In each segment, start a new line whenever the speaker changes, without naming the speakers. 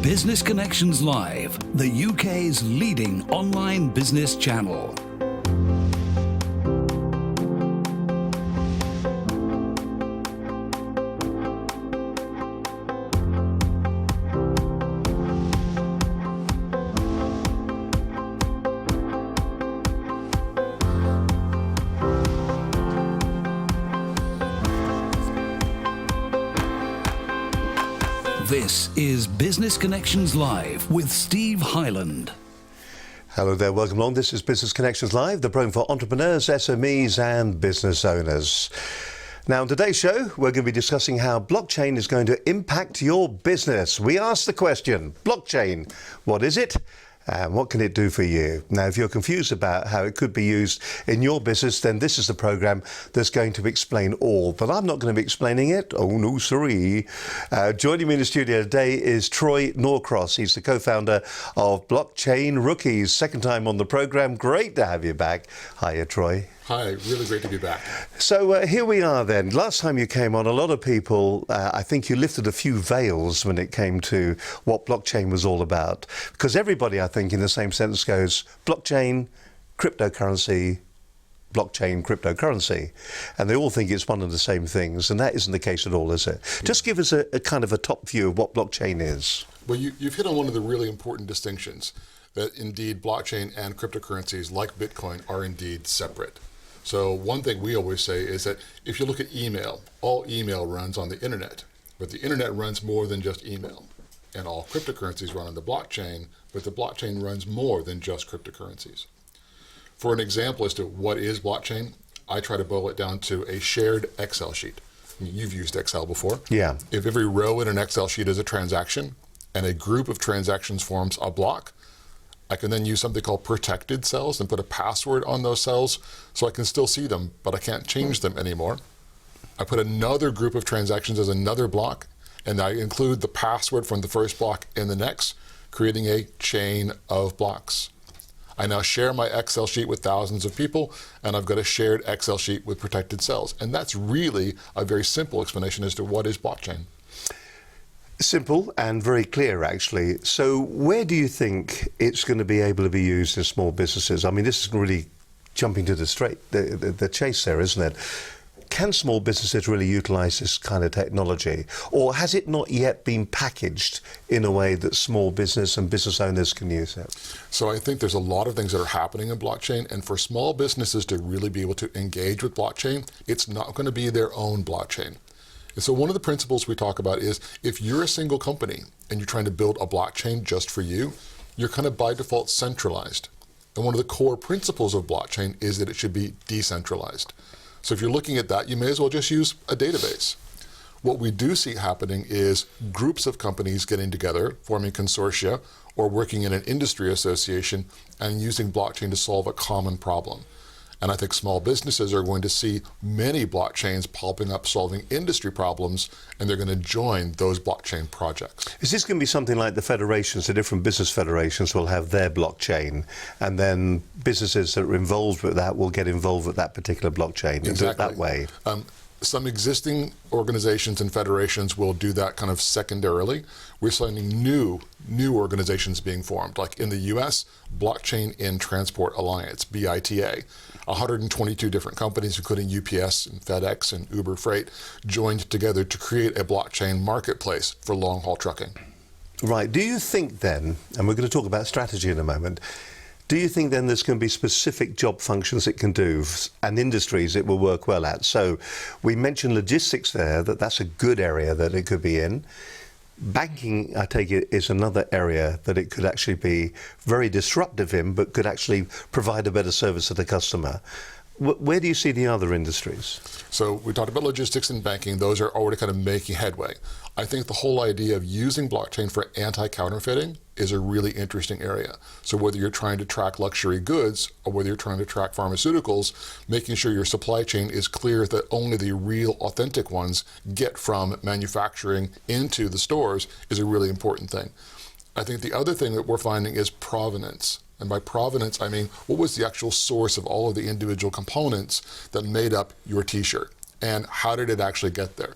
Business Connections Live, the UK's leading online business channel. This is Business Connections Live with Steve Hyland.
Hello there, welcome along. This is Business Connections Live, the program for entrepreneurs, SMEs and business owners. Now, on today's show, we're going to be discussing how blockchain is going to impact your business. We asked the question, blockchain, what is it? And what can it do for you? Now, if you're confused about how it could be used in your business, then this is the program that's going to explain all. But I'm not going to be explaining it. Oh, no, sorry. Joining me in the studio today is Troy Norcross. He's the co-founder of Blockchain Rookies. Second time on the program. Great to have you back. Hiya, Troy.
Hi, really great to be back.
So here we are then. Last time you came on, a lot of people, I think you lifted a few veils when it came to what blockchain was all about. Because everybody, I think, in the same sentence goes, blockchain, cryptocurrency, blockchain, cryptocurrency. And they all think it's one of the same things. And that isn't the case at all, is it? Just give us a kind of a top view of what blockchain is.
Well, you've hit on one of the really important distinctions, that indeed blockchain and cryptocurrencies like Bitcoin are indeed separate. So one thing we always say is that if you look at email, all email runs on the internet, but the internet runs more than just email. And all cryptocurrencies run on the blockchain, but the blockchain runs more than just cryptocurrencies. For an example as to what is blockchain, I try to boil it down to a shared Excel sheet. I mean, you've used Excel before.
Yeah.
If every row in an Excel sheet is a transaction, and a group of transactions forms a block, I can then use something called protected cells and put a password on those cells so I can still see them, but I can't change them anymore. I put another group of transactions as another block, and I include the password from the first block in the next, creating a chain of blocks. I now share my Excel sheet with thousands of people, and I've got a shared Excel sheet with protected cells. And that's really a very simple explanation as to what is blockchain.
Simple and very clear, actually. So where do you think it's going to be able to be used in small businesses? I mean, this is really jumping to the chase there, isn't it? Can small businesses really utilize this kind of technology? Or has it not yet been packaged in a way that small business and business owners can use it?
So I think there's a lot of things that are happening in blockchain, and for small businesses to really be able to engage with blockchain, it's not going to be their own blockchain. And so one of the principles we talk about is if you're a single company and you're trying to build a blockchain just for you, you're kind of by default centralized. And one of the core principles of blockchain is that it should be decentralized. So if you're looking at that, you may as well just use a database. What we do see happening is groups of companies getting together, forming consortia, or working in an industry association and using blockchain to solve a common problem. And I think small businesses are going to see many blockchains popping up solving industry problems, and they're going to join those blockchain projects.
Is this going to be something like the federations, the different business federations will have their blockchain, and then businesses that are involved with that will get involved with that particular blockchain and do it that way?
Some existing organizations and federations will do that kind of secondarily. We're seeing new organizations being formed, like in the US, Blockchain in Transport Alliance, BITA. 122 different companies, including UPS and FedEx and Uber Freight, joined together to create a blockchain marketplace for long-haul trucking.
Right. Do you think then, and we're going to talk about strategy in a moment, do you think then there's going to be specific job functions it can do and industries it will work well at? So we mentioned logistics there, that's a good area that it could be in. Banking, I take it, is another area that it could actually be very disruptive in, but could actually provide a better service to the customer. Where do you see the other industries?
So we talked about logistics and banking. Those are already kind of making headway. I think the whole idea of using blockchain for anti-counterfeiting is a really interesting area. So whether you're trying to track luxury goods or whether you're trying to track pharmaceuticals, making sure your supply chain is clear that only the real authentic ones get from manufacturing into the stores is a really important thing. I think the other thing that we're finding is provenance. And by provenance, I mean, what was the actual source of all of the individual components that made up your t-shirt? And how did it actually get there?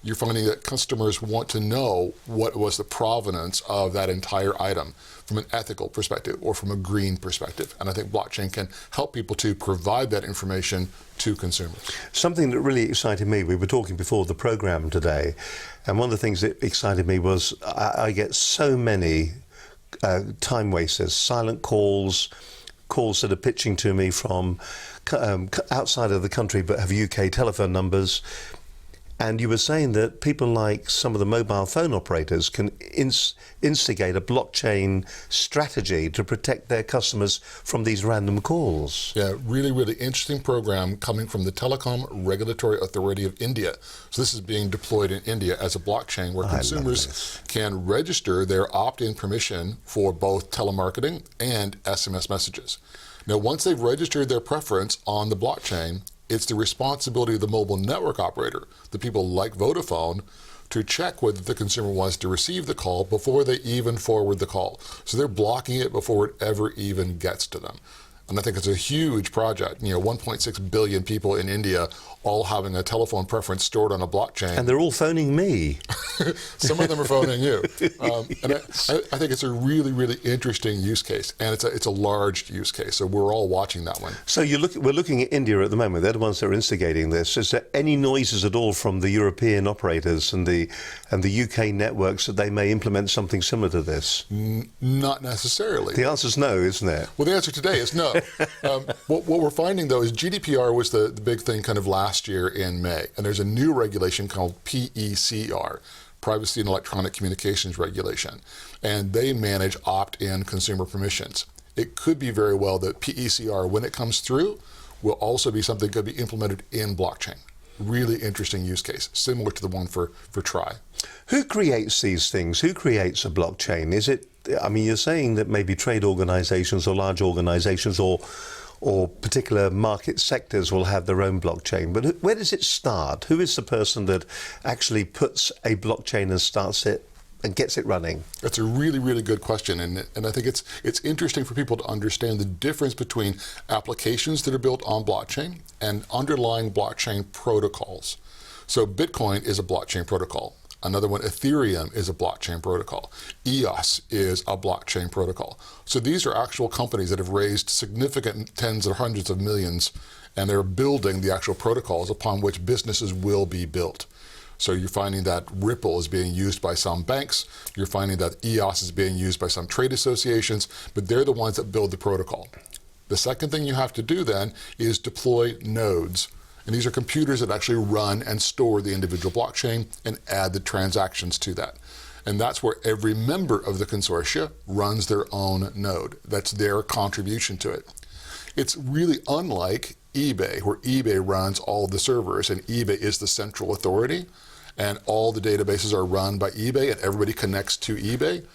you're finding that customers want to know what was the provenance of that entire item from an ethical perspective or from a green perspective. And I think blockchain can help people to provide that information to consumers.
Something that really excited me, we were talking before the program today, and one of the things that excited me was I get so many time wasters, silent calls that are pitching to me from outside of the country but have UK telephone numbers. And you were saying that people like some of the mobile phone operators can instigate a blockchain strategy to protect their customers from these random calls.
Yeah, really, really interesting program coming from the Telecom Regulatory Authority of India. So this is being deployed in India as a blockchain where consumers can register their opt-in permission for both telemarketing and SMS messages. Now, once they've registered their preference on the blockchain, it's the responsibility of the mobile network operator, the people like Vodafone, to check whether the consumer wants to receive the call before they even forward the call. So they're blocking it before it ever even gets to them. And I think it's a huge project. 1.6 billion people in India all having a telephone preference stored on a blockchain.
And they're all phoning me.
Some of them are phoning you. And I think it's a really, really interesting use case. And it's a large use case. So we're all watching that one.
So we're looking at India at the moment. They're the ones that are instigating this. Is there any noises at all from the European operators and the UK networks that they may implement something similar to this?
Not necessarily.
The answer's no, isn't it?
Well, the answer today is no. What we're finding, though, is GDPR was the big thing kind of last year in May. And there's a new regulation called PECR, Privacy and Electronic Communications Regulation. And they manage opt-in consumer permissions. It could be very well that PECR, when it comes through, will also be something that could be implemented in blockchain. Really interesting use case, similar to the one for TRI.
Who creates these things? Who creates a blockchain? Is it, you're saying that maybe trade organizations or large organizations or particular market sectors will have their own blockchain, but where does it start? Who is the person that actually puts a blockchain and starts it and gets it running?
That's a really, really good question, and I think it's interesting for people to understand the difference between applications that are built on blockchain and underlying blockchain protocols. So Bitcoin is a blockchain protocol. Another one, Ethereum, is a blockchain protocol. EOS is a blockchain protocol. So these are actual companies that have raised significant tens or hundreds of millions, and they're building the actual protocols upon which businesses will be built. So you're finding that Ripple is being used by some banks. You're finding that EOS is being used by some trade associations, but they're the ones that build the protocol. The second thing you have to do then is deploy nodes. And these are computers that actually run and store the individual blockchain and add the transactions to that. And that's where every member of the consortia runs their own node. That's their contribution to it. It's really unlike eBay, where eBay runs all the servers and eBay is the central authority and all the databases are run by eBay and everybody connects to eBay.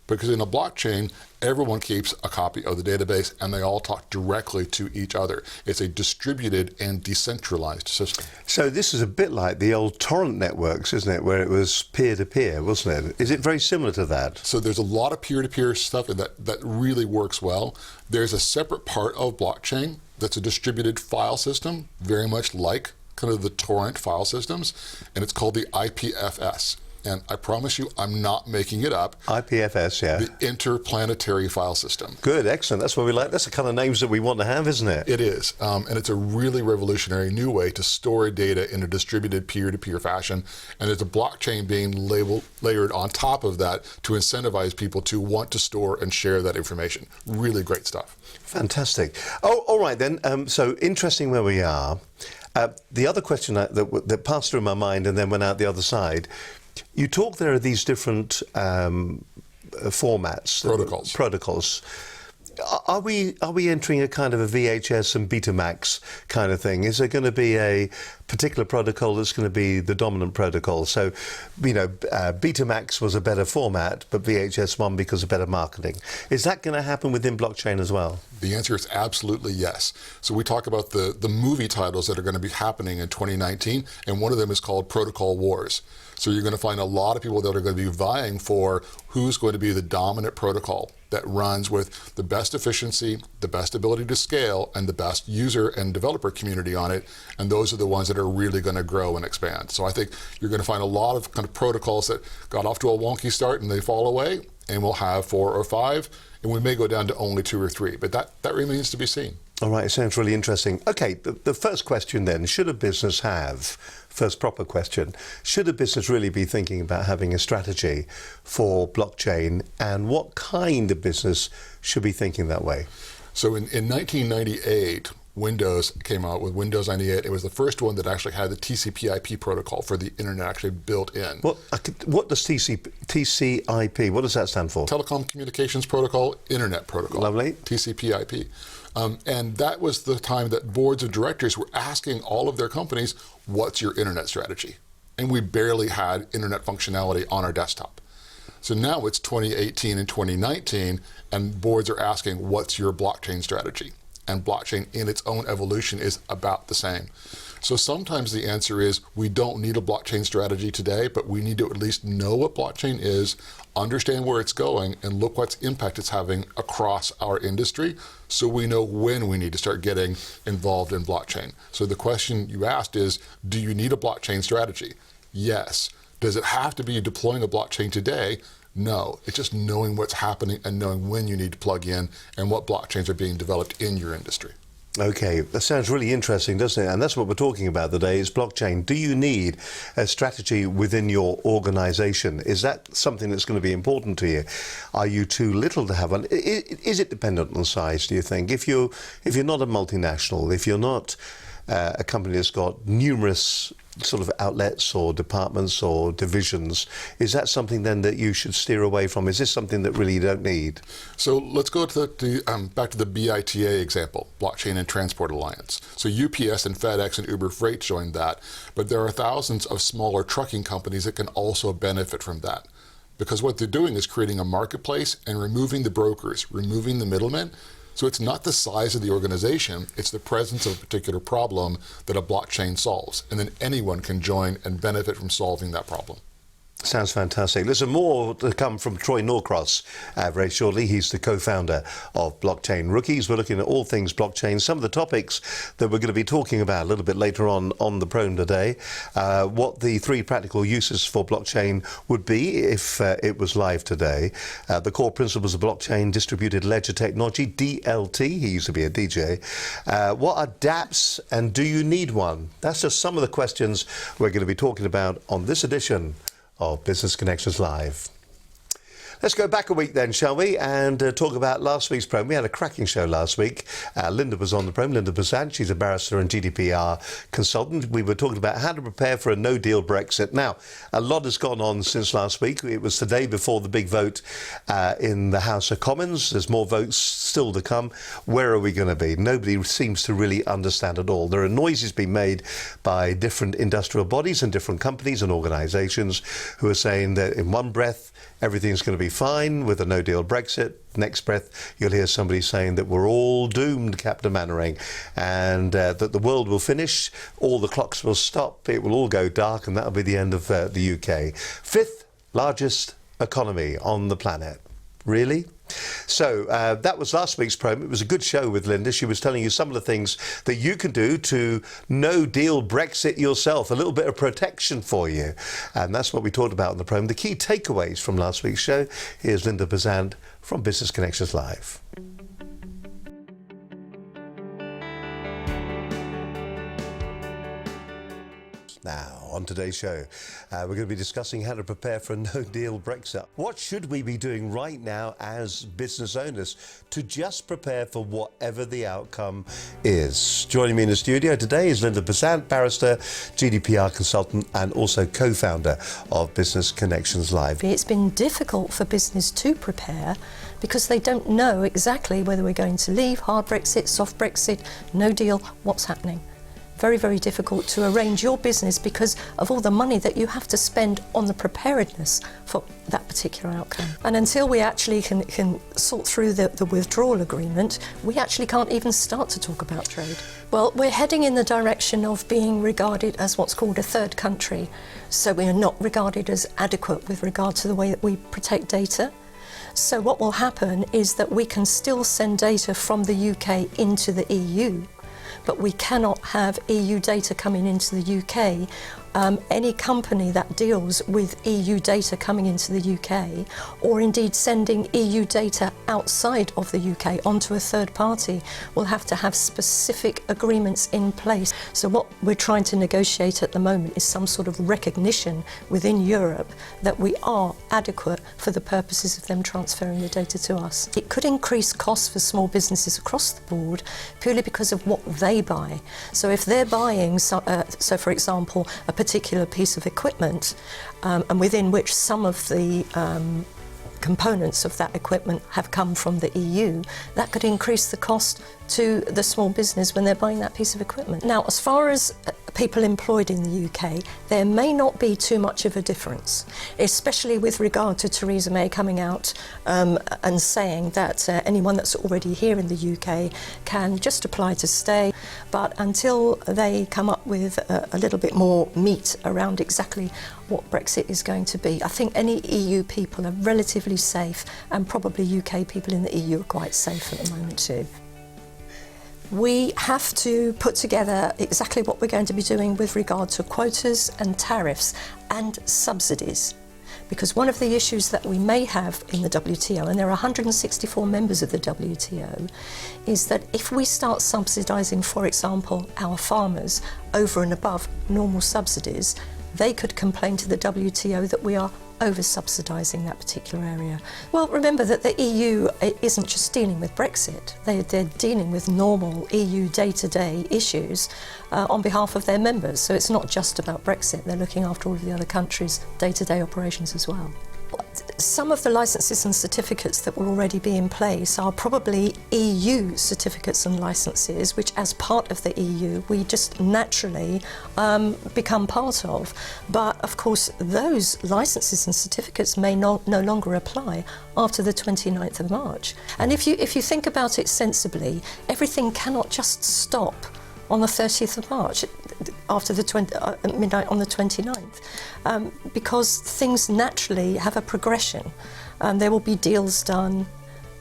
Because in a blockchain, everyone keeps a copy of the database and they all talk directly to each other. It's a distributed and decentralized system.
So this is a bit like the old torrent networks, isn't it, where it was peer-to-peer, wasn't it? Is it very similar to that?
So there's a lot of peer-to-peer stuff that really works well. There's a separate part of blockchain that's a distributed file system, very much like kind of the torrent file systems, and it's called the IPFS. And I promise you, I'm not making it up.
IPFS, yeah.
The Interplanetary File System.
Good, excellent. That's what we like. That's the kind of names that we want to have, isn't it?
It is. And it's a really revolutionary new way to store data in a distributed peer-to-peer fashion. And there's a blockchain being layered on top of that to incentivize people to want to store and share that information. Really great stuff.
Fantastic. Oh, all right then. So interesting where we are. The other question that passed through my mind and then went out the other side, you talk there are these different formats, protocols. Are we entering a kind of a VHS and Betamax kind of thing? Is there going to be a particular protocol that's going to be the dominant protocol? So, Betamax was a better format, but VHS won because of better marketing. Is that going to happen within blockchain as well?
The answer is absolutely yes. So we talk about the movie titles that are going to be happening in 2019, and one of them is called Protocol Wars. So you're going to find a lot of people that are going to be vying for who's going to be the dominant protocol that runs with the best efficiency, the best ability to scale, and the best user and developer community on it. And those are the ones that that are really going to grow and expand. So I think you're going to find a lot of kind of protocols that got off to a wonky start and they fall away, and we'll have 4 or 5, and we may go down to only 2 or 3, but that remains to be seen.
All right, it sounds really interesting. Okay, the first question then, should a business have, first proper question, should a business really be thinking about having a strategy for blockchain, and what kind of business should be thinking that way?
So in 1998, Windows came out with Windows 98. It was the first one that actually had the TCP/IP protocol for the internet actually built in.
What does TCP, what does that stand for?
Telecom Communications Protocol, Internet Protocol.
Lovely.
TCP/IP. And that was the time that boards of directors were asking all of their companies, what's your internet strategy? And we barely had internet functionality on our desktop. So now it's 2018 and 2019, and boards are asking, what's your blockchain strategy? And blockchain in its own evolution is about the same. So sometimes the answer is we don't need a blockchain strategy today, but we need to at least know what blockchain is, understand where it's going, and look what impact it's having across our industry, so we know when we need to start getting involved in blockchain. So the question you asked is, do you need a blockchain strategy? Yes. Does it have to be deploying a blockchain today? No. It's just knowing what's happening and knowing when you need to plug in and what blockchains are being developed in your industry.
Okay, that sounds really interesting, doesn't it? And that's what we're talking about today, is blockchain. Do you need a strategy within your organization? Is that something that's going to be important to you? Are you too little to have one? Is it dependent on size, do you think? If you're not a multinational, if you're not a company that's got numerous sort of outlets or departments or divisions, is that something then that you should steer away from? Is this something that really you don't need?
So let's go to back to the BITA example, Blockchain and Transport Alliance. So UPS and FedEx and Uber Freight joined that, but there are thousands of smaller trucking companies that can also benefit from that. Because what they're doing is creating a marketplace and removing the brokers, removing the middlemen. So it's not the size of the organization, it's the presence of a particular problem that a blockchain solves. And then anyone can join and benefit from solving that problem.
Sounds fantastic. Listen, more to come from Troy Norcross very shortly. He's the co-founder of Blockchain Rookies. We're looking at all things blockchain, some of the topics that we're going to be talking about a little bit later on the program today, what the 3 practical uses for blockchain would be if it was live today, the core principles of blockchain, distributed ledger technology, DLT, he used to be a DJ, what are dApps and do you need one? That's just some of the questions we're going to be talking about on this edition of Business Connections Live. Let's go back a week then, shall we, and talk about last week's program. We had a cracking show last week. Linda was on the program, Linda Bazant. She's a barrister and GDPR consultant. We were talking about how to prepare for a no-deal Brexit. Now, a lot has gone on since last week. It was the day before the big vote in the House of Commons. There's more votes still to come. Where are we going to be? Nobody seems to really understand at all. There are noises being made by different industrial bodies and different companies and organisations who are saying that in one breath, everything's going to be fine with a no-deal Brexit. Next breath, you'll hear somebody saying that we're all doomed, Captain Mannering, and that the world will finish, all the clocks will stop, it will all go dark, and that'll be the end of the UK. 5th largest economy on the planet. Really? So that was last week's program. It was a good show with Linda. She was telling you some of the things that you can do to no-deal Brexit yourself, a little bit of protection for you. And that's what we talked about in the program. The key takeaways from last week's show. Here's Linda Bazant from Business Connections Live. Now, on today's show, we're going to be discussing how to prepare for a no-deal Brexit. What should we be doing right now as business owners to just prepare for whatever the outcome is? Joining me in the studio today is Linda Bazant, barrister, GDPR consultant, and also co-founder of Business Connections Live.
It's been difficult for business to prepare because they don't know exactly whether we're going to leave, hard Brexit, soft Brexit, no deal, what's happening. Very, very difficult to arrange your business because of all the money that you have to spend on the preparedness for that particular outcome. And until we actually can sort through the withdrawal agreement, we actually can't even start to talk about trade. Well, we're heading in the direction of being regarded as what's called a third country. So we are not regarded as adequate with regard to the way that we protect data. So what will happen is that we can still send data from the UK into the EU, but we cannot have EU data coming into the UK. Any company that deals with EU data coming into the UK, or indeed sending EU data outside of the UK onto a third party, will have to have specific agreements in place. So what we're trying to negotiate at the moment is some sort of recognition within Europe that we are adequate for the purposes of them transferring the data to us. It could increase costs for small businesses across the board purely because of what they buy. So if they're buying, so for example, a particular piece of equipment, and within which some of the components of that equipment have come from the EU, that could increase the cost to the small business when they're buying that piece of equipment. Now, as far as people employed in the UK, there may not be too much of a difference, especially with regard to Theresa May coming out and saying that anyone that's already here in the UK can just apply to stay. But until they come up with a little bit more meat around exactly what Brexit is going to be, I think any EU people are relatively safe, and probably UK people in the EU are quite safe at the moment too. We have to put together exactly what we're going to be doing with regard to quotas and tariffs and subsidies. Because one of the issues that we may have in the WTO, and there are 164 members of the WTO, is that if we start subsidising, for example, our farmers over and above normal subsidies, they could complain to the WTO that we are over-subsidising that particular area. Well, remember that the EU isn't just dealing with Brexit. They're dealing with normal EU day-to-day issues on behalf of their members. So it's not just about Brexit. They're looking after all of the other countries' day-to-day operations as well. Some of the licences and certificates that will already be in place are probably EU certificates and licences, which as part of the EU we just naturally become part of. But of course those licences and certificates may no longer apply after the 29th of March. And if you think about it sensibly, everything cannot just stop on the 30th of March, after the midnight on the 29th, because things naturally have a progression. There will be deals done,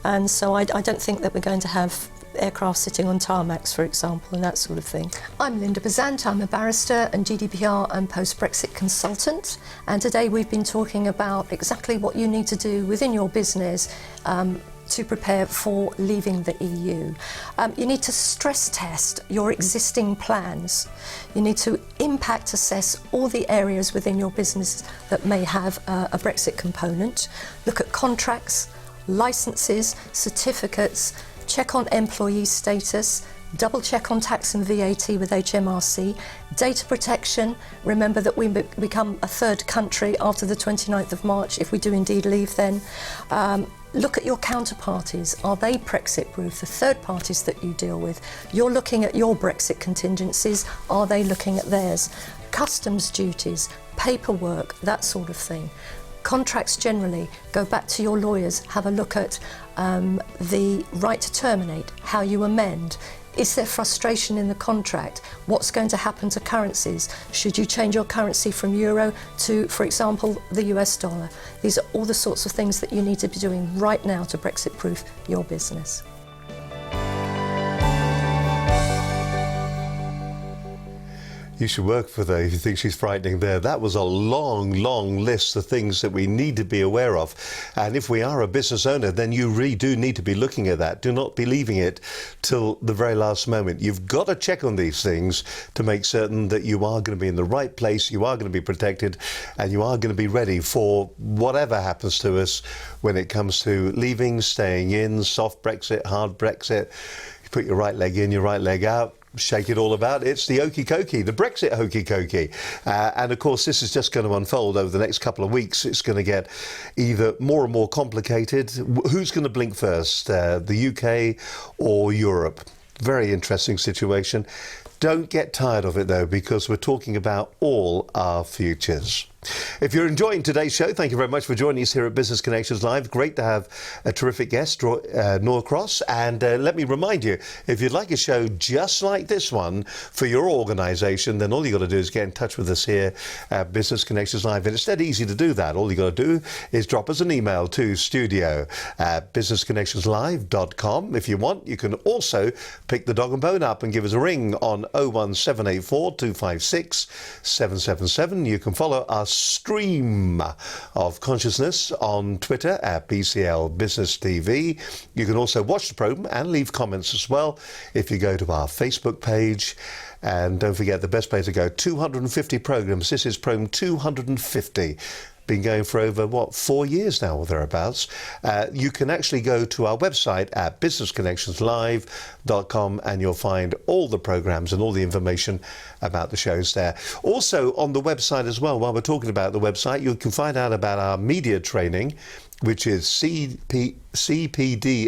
and so I don't think that we're going to have aircraft sitting on tarmacs, for example, and that sort of thing. I'm Linda Bazant, I'm a barrister and GDPR and post-Brexit consultant, and today we've been talking about exactly what you need to do within your business to prepare for leaving the EU. You need to stress test your existing plans. You need to impact assess all the areas within your business that may have a Brexit component. Look at contracts, licenses, certificates, check on employee status, double check on tax and VAT with HMRC, data protection. Remember that we become a third country after the 29th of March if we do indeed leave then. Look at your counterparties. Are they Brexit proof? The third parties that you deal with. You're looking at your Brexit contingencies. Are they looking at theirs? Customs duties, paperwork, that sort of thing. Contracts generally, go back to your lawyers, have a look at the right to terminate, how you amend. Is there frustration in the contract? What's going to happen to currencies? Should you change your currency from euro to, for example, the US dollar? These are all the sorts of things that you need to be doing right now to Brexit-proof your business.
You should work for her if you think she's frightening there. That was a long, long list of things that we need to be aware of. And if we are a business owner, then you really do need to be looking at that. Do not be leaving it till the very last moment. You've got to check on these things to make certain that you are going to be in the right place, you are going to be protected, and you are going to be ready for whatever happens to us when it comes to leaving, staying in, soft Brexit, hard Brexit. You put your right leg in, your right leg out. Shake it all about. It's the hokey-cokey, the Brexit hokey-cokey. And of course, this is just going to unfold over the next couple of weeks. It's going to get either more and more complicated. Who's going to blink first, the UK or Europe? Very interesting situation. Don't get tired of it, though, because we're talking about all our futures. If you're enjoying today's show, thank you very much for joining us here at Business Connections Live. Great to have a terrific guest, Norcross. And let me remind you, if you'd like a show just like this one for your organisation, then all you got to do is get in touch with us here at Business Connections Live. And it's dead easy to do that. All you got to do is drop us an email to studio@businessconnectionslive.com. If you want, you can also pick the dog and bone up and give us a ring on 01784 256 777. You can follow our stream of consciousness on Twitter at BCL Business TV. You can also watch the program and leave comments as well if you go to our Facebook page. And don't forget, the best place to go, 250 programs. This is program 250. Been going for over, 4 years now or thereabouts. You can actually go to our website at businessconnectionslive.com and you'll find all the programs and all the information about the shows there. Also on the website as well, while we're talking about the website, you can find out about our media training, which is CPD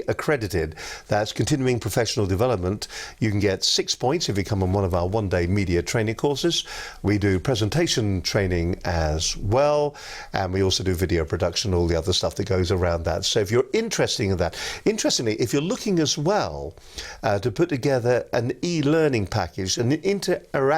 accredited. That's continuing professional development. You can get 6 points if you come on one of our one-day media training courses. We do presentation training as well, and we also do video production, all the other stuff that goes around that. So if you're interested in that, interestingly, if you're looking as well to put together an e-learning package, an interactive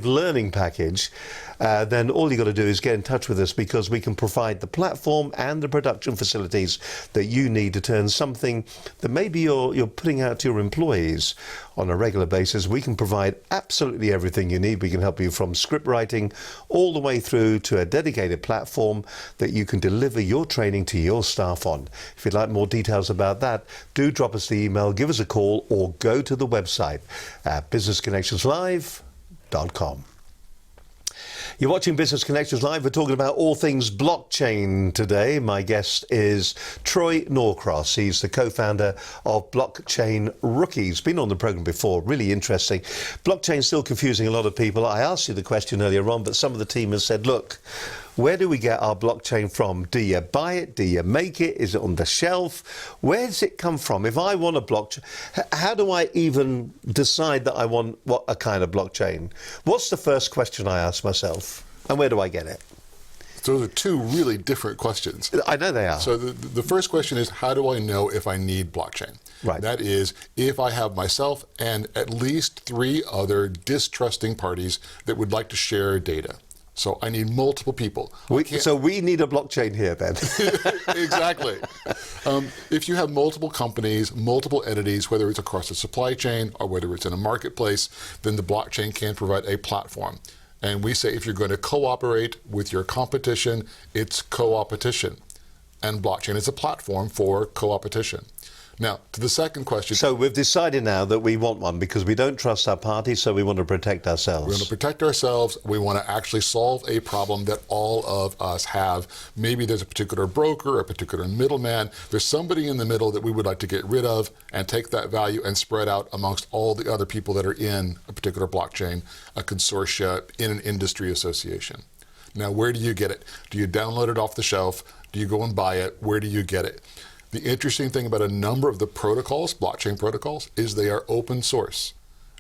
learning package, then all you got to do is get in touch with us, because we can provide the platform and the production facilities that you need to turn something that maybe you're putting out to your employees on a regular basis. We can provide absolutely everything you need. We can help you from script writing all the way through to a dedicated platform that you can deliver your training to your staff on. If you'd like more details about that, do drop us the email, give us a call, or go to the website at businessconnectionslive.com. You're watching Business Connections Live. We're talking about all things blockchain today. My guest is Troy Norcross. He's the co-founder of Blockchain Rookies. Been on the program before. Really interesting. Blockchain still confusing a lot of people. I asked you the question earlier on, but some of the team has said, look, where do we get our blockchain from? Do you buy it? Do you make it? Is it on the shelf? Where does it come from? If I want a blockchain, how do I even decide that I want what a kind of blockchain? What's the first question I ask myself? And where do I get it?
So those are two really different questions.
I know they are.
So the first question is, how do I know if I need blockchain?
Right.
That is, if I have myself and at least 3 other distrusting parties that would like to share data. So I need multiple people.
So we need a blockchain here then.
Exactly. If you have multiple companies, multiple entities, whether it's across the supply chain or whether it's in a marketplace, then the blockchain can provide a platform. And we say if you're going to cooperate with your competition, it's co-opetition. And blockchain is a platform for co-opetition. Now, to the second question.
So we've decided now that we want one because we don't trust our parties, so we want to protect ourselves.
We want to protect ourselves. We want to actually solve a problem that all of us have. Maybe there's a particular broker, a particular middleman. There's somebody in the middle that we would like to get rid of and take that value and spread out amongst all the other people that are in a particular blockchain, a consortia, in an industry association. Now, where do you get it? Do you download it off the shelf? Do you go and buy it? Where do you get it? The interesting thing about a number of the protocols, blockchain protocols, is they are open source.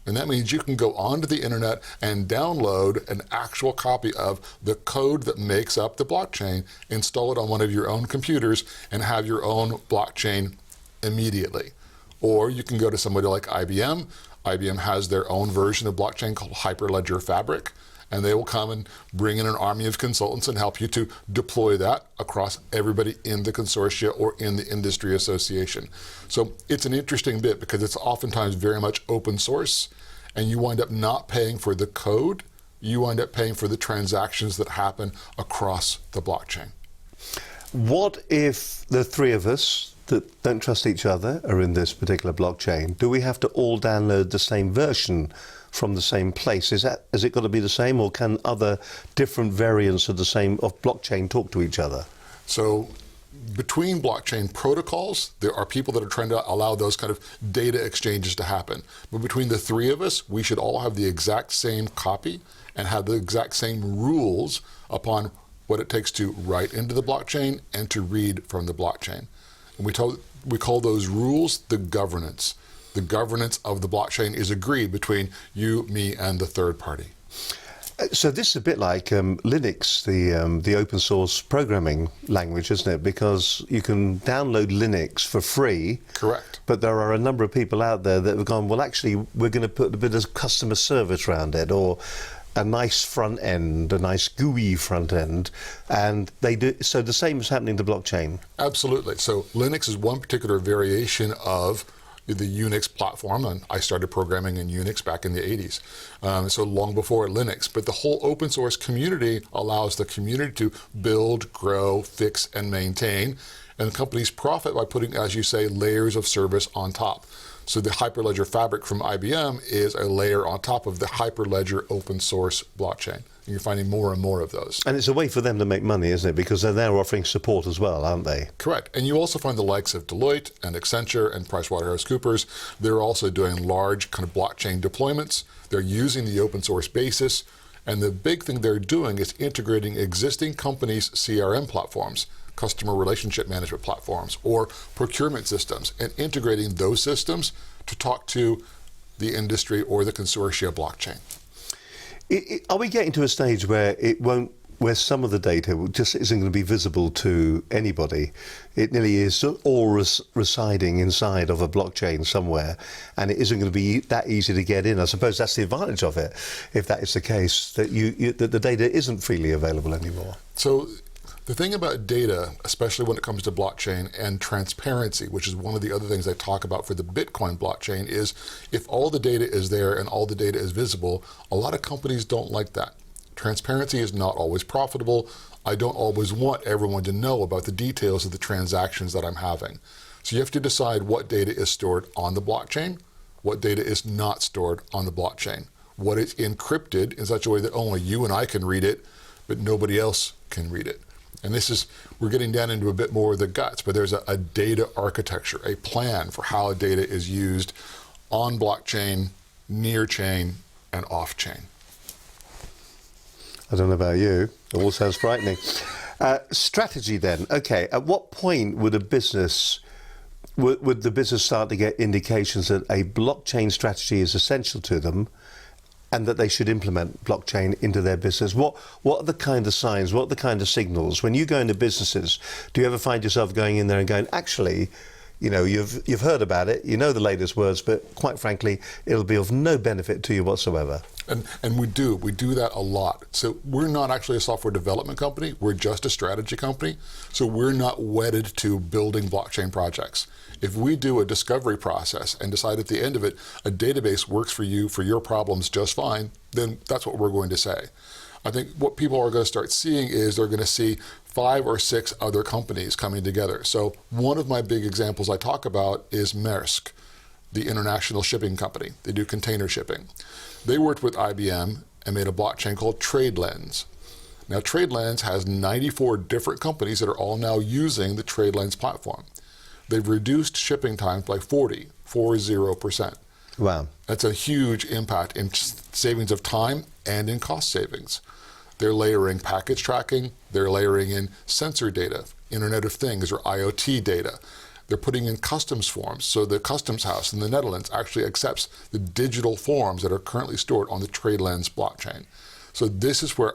And that means you can go onto the internet and download an actual copy of the code that makes up the blockchain, install it on one of your own computers, and have your own blockchain immediately. Or you can go to somebody like IBM. IBM has their own version of blockchain called Hyperledger Fabric. And they will come and bring in an army of consultants and help you to deploy that across everybody in the consortia or in the industry association. So it's an interesting bit because it's oftentimes very much open source, and you wind up not paying for the code, you wind up paying for the transactions that happen across the blockchain.
What if the 3 of us that don't trust each other are in this particular blockchain? Do we have to all download the same version from the same place? Has it got to be the same, or can other different variants of the same blockchain talk to each other?
So between blockchain protocols, there are people that are trying to allow those kind of data exchanges to happen. But between the 3 of us, we should all have the exact same copy and have the exact same rules upon what it takes to write into the blockchain and to read from the blockchain. And we call those rules the governance. The governance of the blockchain is agreed between you, me, and the third party.
So this is a bit like Linux, the open source programming language, isn't it? Because you can download Linux for free.
Correct.
But there are a number of people out there that have gone, well, actually, we're going to put a bit of customer service around it, or a nice front end, a nice GUI front end, and they do. So the same is happening to blockchain.
Absolutely. So Linux is one particular variation of the Unix platform, and I started programming in Unix back in the 80s, so long before Linux. But the whole open source community allows the community to build, grow, fix, and maintain, and companies profit by putting, as you say, layers of service on top. So the Hyperledger Fabric from IBM is a layer on top of the Hyperledger open source blockchain. And you're finding more and more of those.
And it's a way for them to make money, isn't it? Because they're now offering support as well, aren't they?
Correct. And you also find the likes of Deloitte and Accenture and PricewaterhouseCoopers. They're also doing large kind of blockchain deployments. They're using the open source basis. And the big thing they're doing is integrating existing companies' CRM platforms, customer relationship management platforms, or procurement systems, and integrating those systems to talk to the industry or the consortia blockchain.
Are we getting to a stage where where some of the data just isn't going to be visible to anybody? It nearly is all residing inside of a blockchain somewhere, and it isn't going to be that easy to get in. I suppose that's the advantage of it, if that is the case, that that the data isn't freely available anymore.
So the thing about data, especially when it comes to blockchain and transparency, which is one of the other things I talk about for the Bitcoin blockchain, is if all the data is there and all the data is visible, a lot of companies don't like that. Transparency is not always profitable. I don't always want everyone to know about the details of the transactions that I'm having. So you have to decide what data is stored on the blockchain, what data is not stored on the blockchain, what is encrypted in such a way that only you and I can read it, but nobody else can read it. And we're getting down into a bit more of the guts, but there's a data architecture, a plan for how data is used on blockchain, near chain, and off chain.
I don't know about you. It all sounds frightening. Strategy then. Okay, at what point would the business start to get indications that a blockchain strategy is essential to them, and that they should implement blockchain into their business? What are the kind of signs, what are the kind of signals? When you go into businesses, do you ever find yourself going in there and going, actually, you know, you've heard about it, you know the latest words, but quite frankly, it'll be of no benefit to you whatsoever?
And we do that a lot. So we're not actually a software development company, we're just a strategy company. So we're not wedded to building blockchain projects. If we do a discovery process and decide at the end of it, a database works for you, for your problems just fine, then that's what we're going to say. I think what people are going to start seeing is they're going to see 5 or 6 other companies coming together. So one of my big examples I talk about is Maersk, the international shipping company. They do container shipping. They worked with IBM and made a blockchain called TradeLens. Now TradeLens has 94 different companies that are all now using the TradeLens platform. They've reduced shipping times by 40%.
Wow.
That's a huge impact in savings of time and in cost savings. They're layering package tracking, they're layering in sensor data, Internet of Things or IoT data. They're putting in customs forms, so the customs house in the Netherlands actually accepts the digital forms that are currently stored on the TradeLens blockchain. So this is where,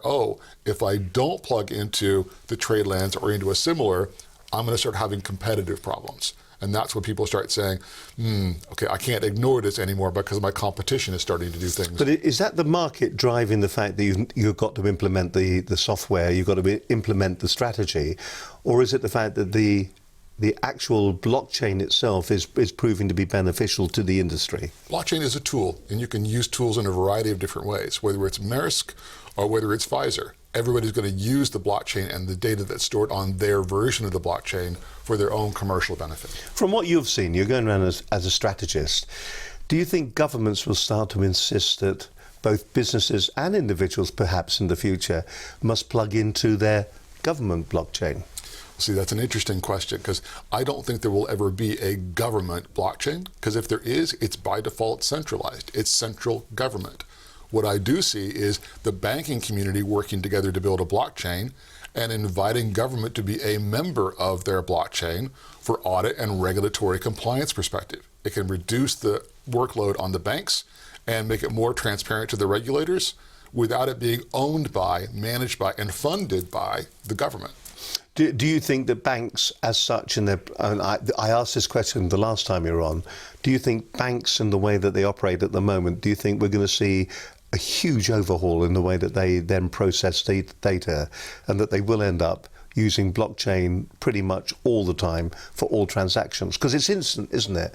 if I don't plug into the TradeLens or into a similar, I'm going to start having competitive problems. And that's when people start saying, okay, I can't ignore this anymore because my competition is starting to do things.
But is that the market driving the fact that you've got to implement the software, you've got to implement the strategy, or is it the fact that the actual blockchain itself is proving to be beneficial to the industry?
Blockchain is a tool, and you can use tools in a variety of different ways, whether it's Maersk or whether it's Pfizer. Everybody's going to use the blockchain and the data that's stored on their version of the blockchain for their own commercial benefit.
From what you've seen, you're going around as a strategist, do you think governments will start to insist that both businesses and individuals perhaps in the future must plug into their government blockchain?
See, that's an interesting question because I don't think there will ever be a government blockchain, because if there is, it's by default centralized. It's central government. What I do see is the banking community working together to build a blockchain and inviting government to be a member of their blockchain for audit and regulatory compliance perspective. It can reduce the workload on the banks and make it more transparent to the regulators, without it being owned by, managed by, and funded by the government.
Do you think that banks as such, and I asked this question the last time you were on, do you think banks and the way that they operate at the moment, do you think we're going to see a huge overhaul in the way that they then process data, and that they will end up using blockchain pretty much all the time for all transactions? Because it's instant, isn't it?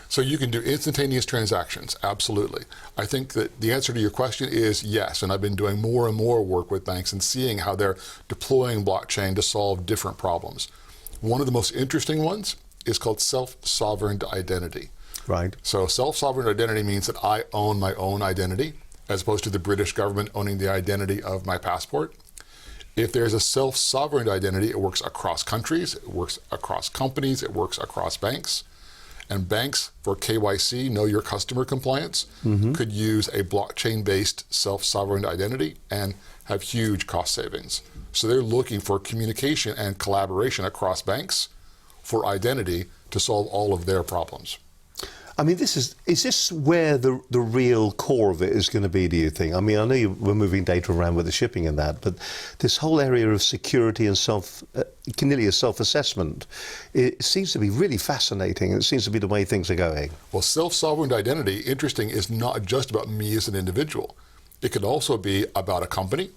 So you can do instantaneous transactions, absolutely. I think that the answer to your question is yes, and I've been doing more and more work with banks and seeing how they're deploying blockchain to solve different problems. One of the most interesting ones is called self-sovereign identity.
Right.
So self-sovereign identity means that I own my own identity, as opposed to the British government owning the identity of my passport. If there's a self-sovereign identity, it works across countries, it works across companies, it works across banks. And banks, for KYC, know your customer compliance, could use a blockchain-based self-sovereign identity and have huge cost savings. So they're looking for communication and collaboration across banks for identity to solve all of their problems.
I mean, is this where the real core of it is going to be, do you think? I mean, I know we're moving data around with the shipping and that, but this whole area of security and nearly a self-assessment, it seems to be really fascinating. It seems to be the way things are going.
Well, self-sovereign identity, interesting, is not just about me as an individual. It could also be about a company,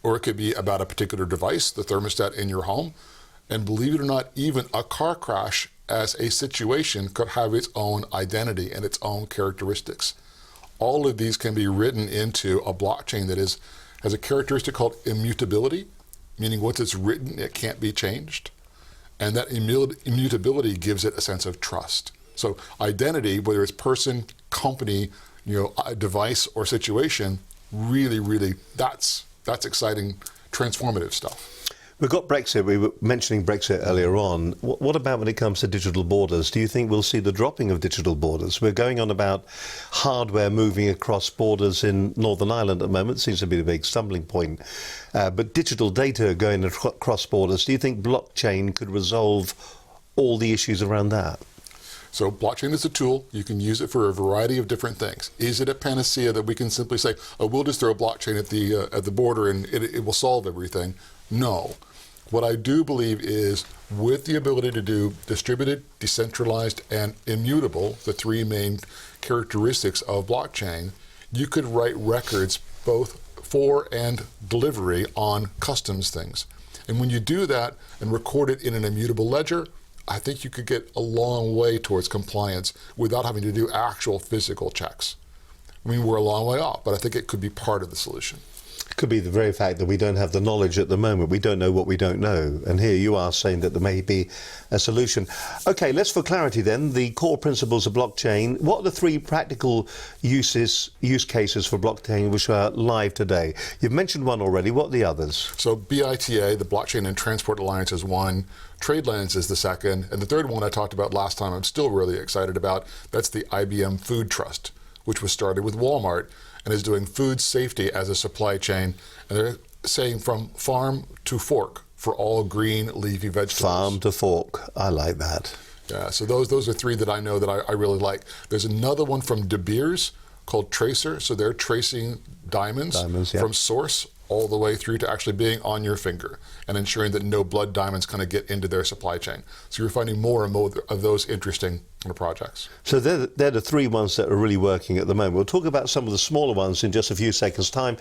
or it could be about a particular device, the thermostat in your home. And believe it or not, even a car crash as a situation could have its own identity and its own characteristics. All of these can be written into a blockchain that has a characteristic called immutability, meaning once it's written, it can't be changed. And that immutability gives it a sense of trust. So identity, whether it's person, company, a device or situation, really, that's exciting, transformative stuff.
We've got Brexit. We were mentioning Brexit earlier on. What about when it comes to digital borders? Do you think we'll see the dropping of digital borders? We're going on about hardware moving across borders in Northern Ireland at the moment. Seems to be the big stumbling point. But digital data going across borders, do you think blockchain could resolve all the issues around that?
So blockchain is a tool. You can use it for a variety of different things. Is it a panacea that we can simply say, oh, we'll just throw a blockchain at the border and it will solve everything? No. What I do believe is with the ability to do distributed, decentralized, and immutable, the three main characteristics of blockchain, you could write records both for and delivery on customs things. And when you do that and record it in an immutable ledger, I think you could get a long way towards compliance without having to do actual physical checks. I mean, we're a long way off, but I think it could be part of the solution.
It could be the very fact that we don't have the knowledge at the moment. We don't know what we don't know. And here you are saying that there may be a solution. Okay, let's, for clarity then, the core principles of blockchain. What are the three practical use cases for blockchain which are live today? You've mentioned one already. What are the others?
So BITA, the Blockchain and Transport Alliance, is one. TradeLens is the second. And the third one I talked about last time, I'm still really excited about. That's the IBM Food Trust, which was started with Walmart and is doing food safety as a supply chain. And they're saying from farm to fork for all green leafy vegetables.
Farm to fork. I like that.
Yeah, so those are three that I know that I really like. There's another one from De Beers called Tracer. So they're tracing diamonds from source all the way through to actually being on your finger and ensuring that no blood diamonds kind of get into their supply chain. So you're finding more and more of those interesting projects.
So they're the three ones that are really working at the moment. We'll talk about some of the smaller ones in just a few seconds' time.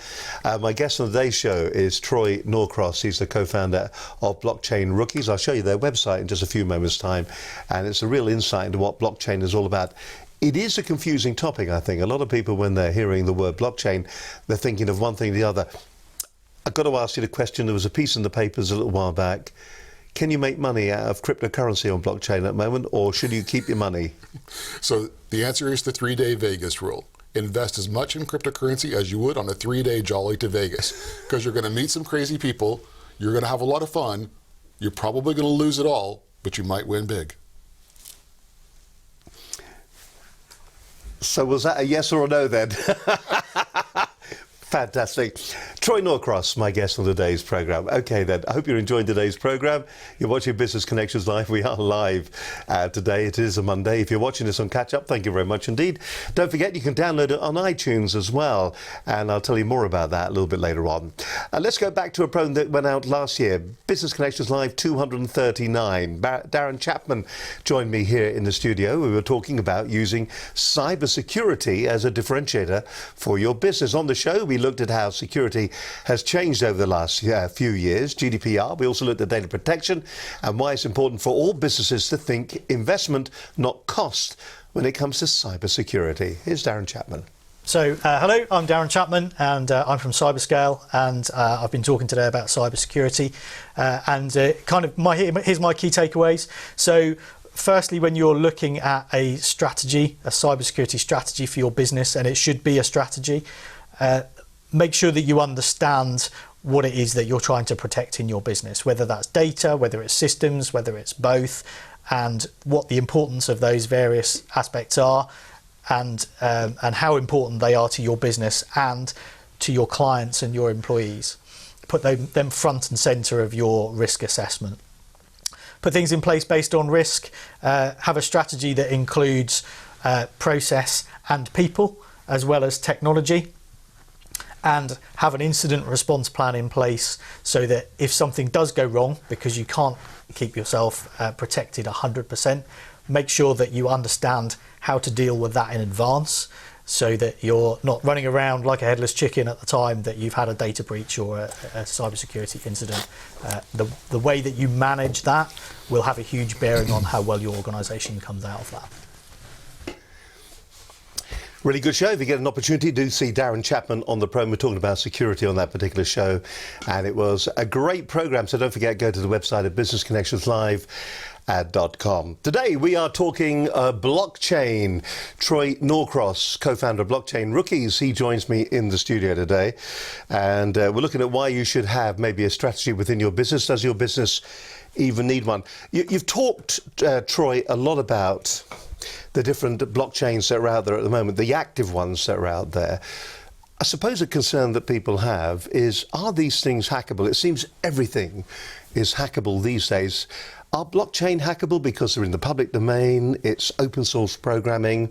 My guest on today's show is Troy Norcross. He's the co-founder of Blockchain Rookies. I'll show you their website in just a few moments' time, and it's a real insight into what blockchain is all about. It is a confusing topic, I think. A lot of people, when they're hearing the word blockchain, they're thinking of one thing or the other. I've got to ask you the question. There was a piece in the papers a little while back. Can you make money out of cryptocurrency on blockchain at the moment, or should you keep your money?
So the answer is the 3-day Vegas rule. Invest as much in cryptocurrency as you would on a 3-day jolly to Vegas, because you're going to meet some crazy people, you're going to have a lot of fun, you're probably going to lose it all, but you might win big.
So was that a yes or a no then? Fantastic. Troy Norcross, my guest on today's programme. OK then, I hope you're enjoying today's programme. You're watching Business Connections Live. We are live today. It is a Monday. If you're watching this on Catch Up, thank you very much indeed. Don't forget you can download it on iTunes as well, and I'll tell you more about that a little bit later on. Let's go back to a program that went out last year, Business Connections Live 239. Darren Chapman joined me here in the studio. We were talking about using cyber security as a differentiator for your business. On the show, we looked at how security has changed over the last few years, GDPR. We also looked at data protection and why it's important for all businesses to think investment, not cost, when it comes to cyber security. Here's Darren Chapman.
So, hello, I'm Darren Chapman, and I'm from Cyberscale, and I've been talking today about cybersecurity. Here's my key takeaways. So, firstly, when you're looking at a strategy, a cybersecurity strategy for your business, and it should be a strategy, make sure that you understand what it is that you're trying to protect in your business, whether that's data, whether it's systems, whether it's both, and what the importance of those various aspects are, and how important they are to your business and to your clients and your employees. Put them front and centre of your risk assessment. Put things in place based on risk. Have a strategy that includes process and people, as well as technology. And have an incident response plan in place so that if something does go wrong, because you can't keep yourself protected 100%, make sure that you understand how to deal with that in advance so that you're not running around like a headless chicken at the time that you've had a data breach or a cybersecurity incident. The way that you manage that will have a huge bearing on how well your organisation comes out of that.
Really good show. If you get an opportunity, do see Darren Chapman on the program. We're talking about security on that particular show, and it was a great program. So don't forget, go to the website at businessconnectionslive.com. Today we are talking blockchain. Troy Norcross, co-founder of Blockchain Rookies, he joins me in the studio today, and we're looking at why you should have maybe a strategy within your business. Does your business even need one? You've talked, Troy, a lot about the different blockchains that are out there at the moment, the active ones that are out there. I suppose a concern that people have is, are these things hackable? It seems everything is hackable these days. Are blockchain hackable because they're in the public domain? It's open source programming.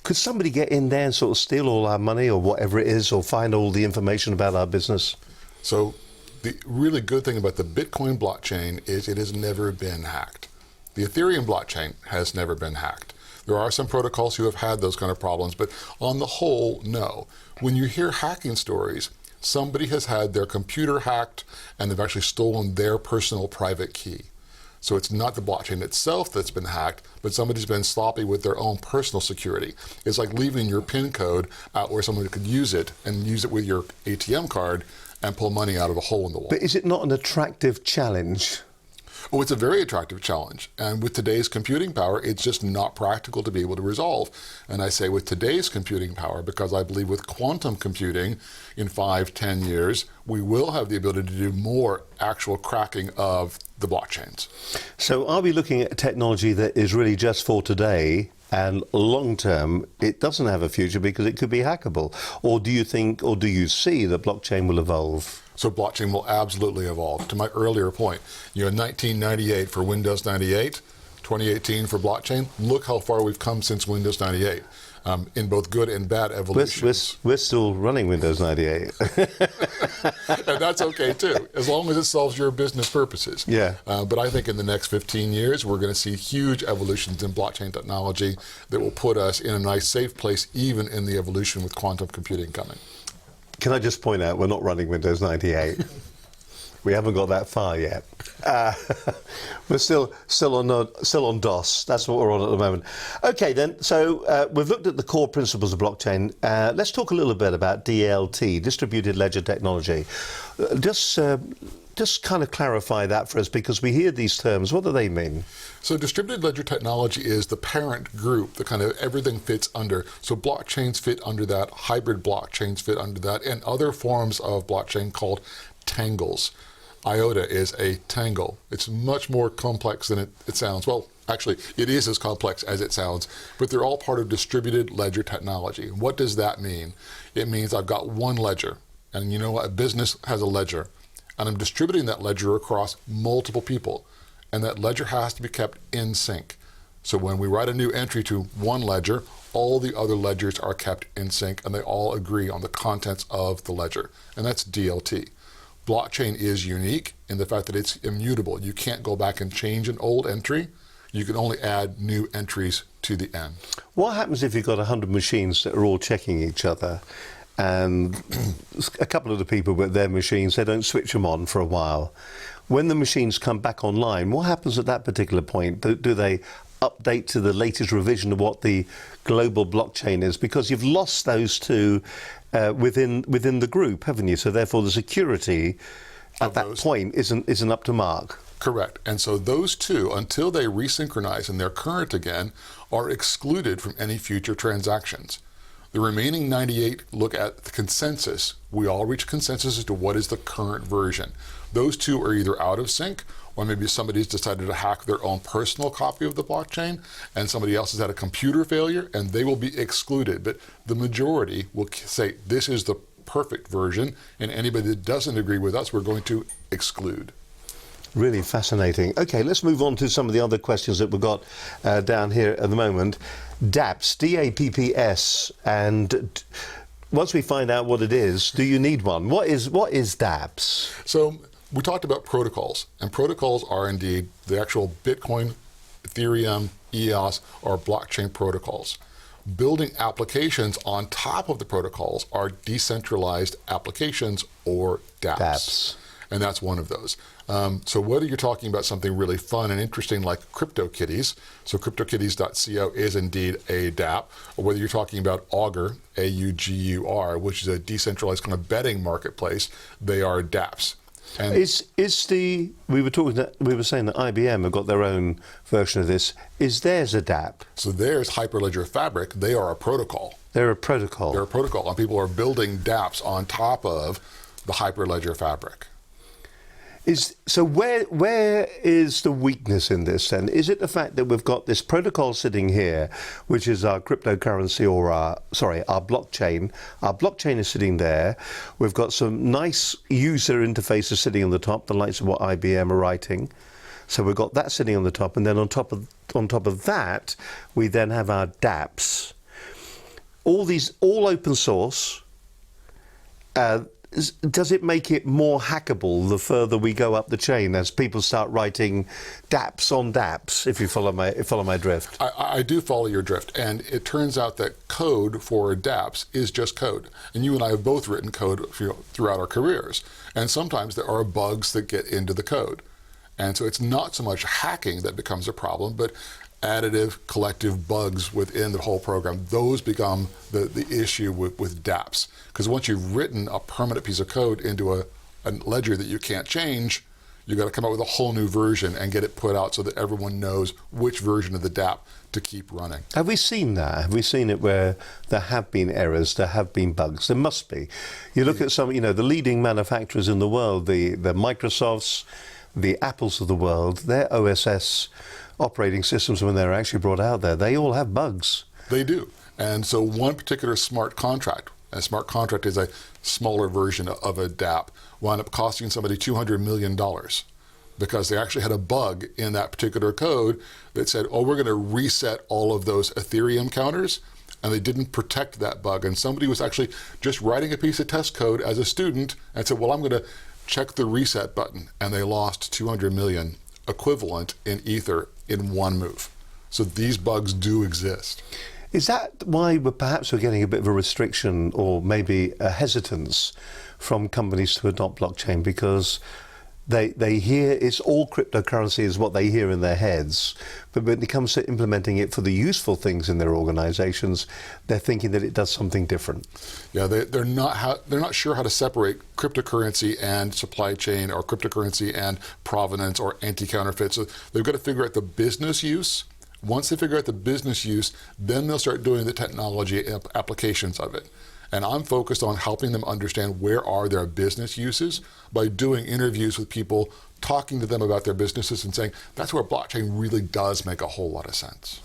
Could somebody get in there and sort of steal all our money or whatever it is, or find all the information about our business?
So the really good thing about the Bitcoin blockchain is it has never been hacked. The Ethereum blockchain has never been hacked. There are some protocols who have had those kind of problems, but on the whole, no. When you hear hacking stories, somebody has had their computer hacked and they've actually stolen their personal private key. So it's not the blockchain itself that's been hacked, but somebody's been sloppy with their own personal security. It's like leaving your PIN code out where somebody could use it and use it with your ATM card and pull money out of a hole in the wall.
But is it not an attractive challenge?
Oh, it's a very attractive challenge. And with today's computing power, it's just not practical to be able to resolve. And I say with today's computing power because I believe with quantum computing in 5-10 years, we will have the ability to do more actual cracking of the blockchains. So
are we looking at technology that is really just for today, and long term it doesn't have a future because it could be hackable? Or do you think, or do you see that blockchain will evolve?
So blockchain will absolutely evolve. To my earlier point, 1998 for Windows 98, 2018 for blockchain. Look how far we've come since Windows 98 in both good and bad evolutions.
We're still running Windows 98.
And that's okay too, as long as it solves your business purposes.
Yeah.
But I think in the next 15 years, we're going to see huge evolutions in blockchain technology that will put us in a nice, safe place, even in the evolution with quantum computing coming.
Can I just point out, we're not running Windows 98. We haven't got that far yet. We're still on DOS. That's what we're on at the moment. Okay, then. So we've looked at the core principles of blockchain. Let's talk a little bit about DLT, distributed ledger technology. Just kind of clarify that for us, because we hear these terms. What do they mean?
So distributed ledger technology is the parent group that kind of everything fits under. So blockchains fit under that, hybrid blockchains fit under that, and other forms of blockchain called tangles. IOTA is a tangle. It's much more complex than it sounds. Well, actually, it is as complex as it sounds, but they're all part of distributed ledger technology. What does that mean? It means I've got one ledger. And you know what? A business has a ledger, and I'm distributing that ledger across multiple people, and that ledger has to be kept in sync. So when we write a new entry to one ledger, all the other ledgers are kept in sync, and they all agree on the contents of the ledger, and that's DLT. Blockchain is unique in the fact that it's immutable. You can't go back and change an old entry. You can only add new entries to the end.
What happens if you've got 100 machines that are all checking each other, and a couple of the people with their machines, they don't switch them on for a while? When the machines come back online, what happens at that particular point? Do they update to the latest revision of what the global blockchain is? Because you've lost those two within the group, haven't you? So therefore the security at that point isn't up to mark.
Correct. And so those two, until they resynchronize and they're current again, are excluded from any future transactions. The remaining 98 look at the consensus. We all reach consensus as to what is the current version. Those two are either out of sync, or maybe somebody's decided to hack their own personal copy of the blockchain, and somebody else has had a computer failure, and they will be excluded. But the majority will say, this is the perfect version, and anybody that doesn't agree with us, we're going to exclude.
Really fascinating. Okay, let's move on to some of the other questions that we've got down here at the moment. DApps, D-A-P-P-S, and once we find out what it is, do you need one? What is DApps?
So we talked about protocols, and protocols are indeed the actual Bitcoin, Ethereum, EOS, or blockchain protocols. Building applications on top of the protocols are decentralized applications, or DApps. And that's one of those. So whether you're talking about something really fun and interesting like CryptoKitties, so CryptoKitties.co is indeed a DApp, or whether you're talking about Augur, A-U-G-U-R, which is a decentralized kind of betting marketplace, they are DApps. And
we were saying that IBM have got their own version of this. Is theirs a DApp?
So there's Hyperledger Fabric. They are a protocol.
They're a protocol.
They're a protocol, and people are building DApps on top of the Hyperledger Fabric.
So where is the weakness in this then? Is it the fact that we've got this protocol sitting here, which is our cryptocurrency, or our blockchain? Our blockchain is sitting there. We've got some nice user interfaces sitting on the top, the likes of what IBM are writing. So we've got that sitting on the top, and then on top of that, we then have our DApps. All open source. Does it make it more hackable the further we go up the chain, as people start writing DApps on DApps, if you follow my drift?
I do follow your drift, and it turns out that code for DApps is just code. And you and I have both written code throughout our careers, and sometimes there are bugs that get into the code. And so it's not so much hacking that becomes a problem, but additive, collective bugs within the whole program. Those become the issue with DApps. Because once you've written a permanent piece of code into a ledger that you can't change, you've got to come up with a whole new version and get it put out so that everyone knows which version of the DApp to keep running.
Have we seen that? Have we seen it where there have been errors, there have been bugs? There must be. You look at some, the leading manufacturers in the world, the Microsofts, the Apples of the world, their OSS operating systems, when they're actually brought out there, they all have bugs.
They do. And so one particular smart contract, a smart contract is a smaller version of a DApp, wound up costing somebody $200 million because they actually had a bug in that particular code that said, oh, we're going to reset all of those Ethereum counters, and they didn't protect that bug. And somebody was actually just writing a piece of test code as a student and said, well, I'm going to check the reset button, and they lost 200 million equivalent in Ether in one move. So these bugs do exist.
Is that why we're getting a bit of a restriction, or maybe a hesitance from companies to adopt blockchain, because they hear it's all cryptocurrency is what they hear in their heads, but when it comes to implementing it for the useful things in their organizations, they're thinking that it does something different.
Yeah, they're not sure how to separate cryptocurrency and supply chain, or cryptocurrency and provenance, or anti-counterfeit. So they've got to figure out the business use. Once they figure out the business use, then they'll start doing the technology applications of it. And I'm focused on helping them understand where are their business uses by doing interviews with people, talking to them about their businesses and saying, that's where blockchain really does make a whole lot of sense.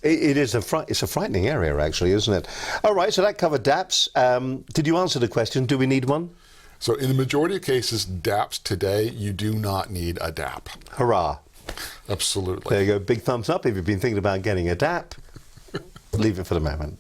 It's a frightening area, actually, isn't it? All right, so that covered DApps. Did you answer the question, do we need one?
So in the majority of cases, dApps today, you do not need a dApp.
Hurrah.
Absolutely.
There you go. Big thumbs up if you've been thinking about getting a dApp. Leave it for the moment.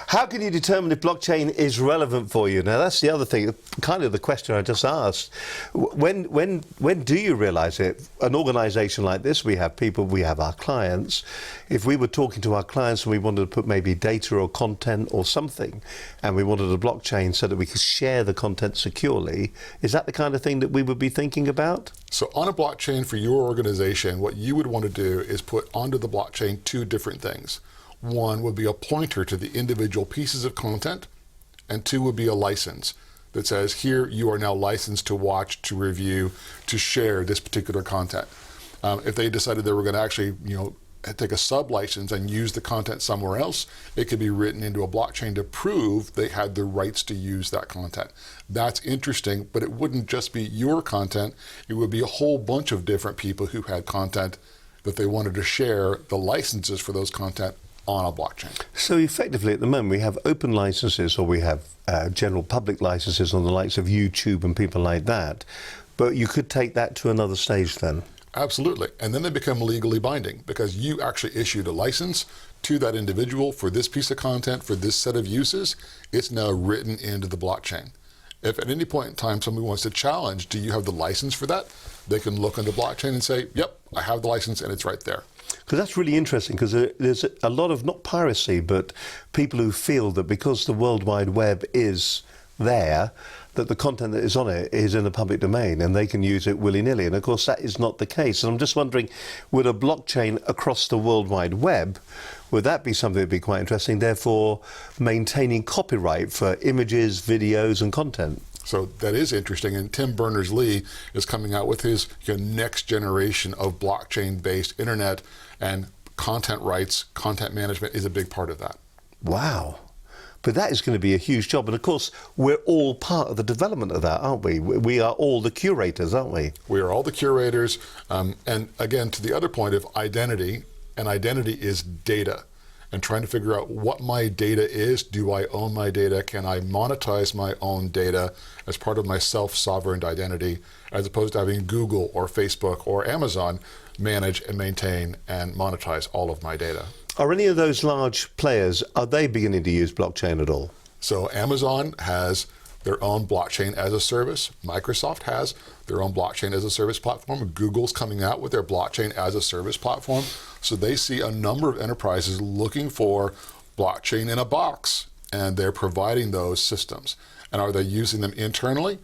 How can you determine if blockchain is relevant for you? Now, that's the other thing, kind of the question I just asked. When do you realize it? An organization like this, we have people, we have our clients. If we were talking to our clients and we wanted to put maybe data or content or something, and we wanted a blockchain so that we could share the content securely, is that the kind of thing that we would be thinking about?
So on a blockchain for your organization, what you would want to do is put onto the blockchain two different things. One would be a pointer to the individual pieces of content, and two would be a license that says, here you are now licensed to watch, to review, to share this particular content. If they decided they were going to actually, take a sub-license and use the content somewhere else, it could be written into a blockchain to prove they had the rights to use that content. That's interesting, but it wouldn't just be your content. It would be a whole bunch of different people who had content that they wanted to share the licenses for those content on a blockchain.
So effectively at the moment we have open licenses, or we have general public licenses on the likes of YouTube and people like that, but you could take that to another stage then?
Absolutely, and then they become legally binding because you actually issued a license to that individual for this piece of content, for this set of uses. It's now written into the blockchain. If at any point in time somebody wants to challenge, do you have the license for that? They can look on the blockchain and say, yep, I have the license, and it's right there.
Because that's really interesting, because there's a lot of, not piracy, but people who feel that because the World Wide Web is there, that the content that is on it is in the public domain and they can use it willy-nilly. And of course that is not the case. And I'm just wondering, would a blockchain across the World Wide Web, would that be something that would be quite interesting, therefore maintaining copyright for images, videos and content?
So that is interesting, and Tim Berners-Lee is coming out with his next generation of blockchain-based internet, and content rights, content management is a big part of that.
Wow. But that is going to be a huge job. And of course, we're all part of the development of that, aren't we? We are all the curators, aren't we?
We are all the curators. And again, to the other point of identity, and identity is data. And trying to figure out what my data is. Do I own my data? Can I monetize my own data as part of my self-sovereign identity, as opposed to having Google or Facebook or Amazon manage and maintain and monetize all of my data?
Are any of those large players, are they beginning to use blockchain at all?
So Amazon has their own blockchain as a service. Microsoft has their own blockchain as a service platform. Google's coming out with their blockchain as a service platform. So they see a number of enterprises looking for blockchain in a box, and they're providing those systems. And are they using them internally?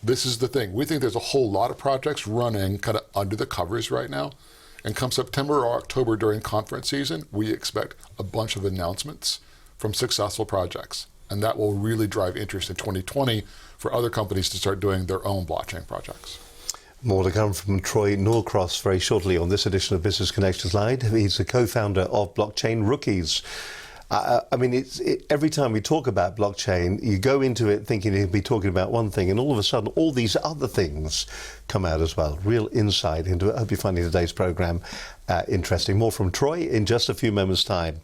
This is the thing. We think there's a whole lot of projects running kind of under the covers right now. And come September or October during conference season, we expect a bunch of announcements from successful projects. And that will really drive interest in 2020 for other companies to start doing their own blockchain projects.
More to come from Troy Norcross very shortly on this edition of Business Connections Live. He's the co-founder of Blockchain Rookies. I mean, every time we talk about blockchain, you go into it thinking he'll be talking about one thing, and all of a sudden, all these other things come out as well. Real insight into it. I hope you're finding today's program interesting. More from Troy in just a few moments' time.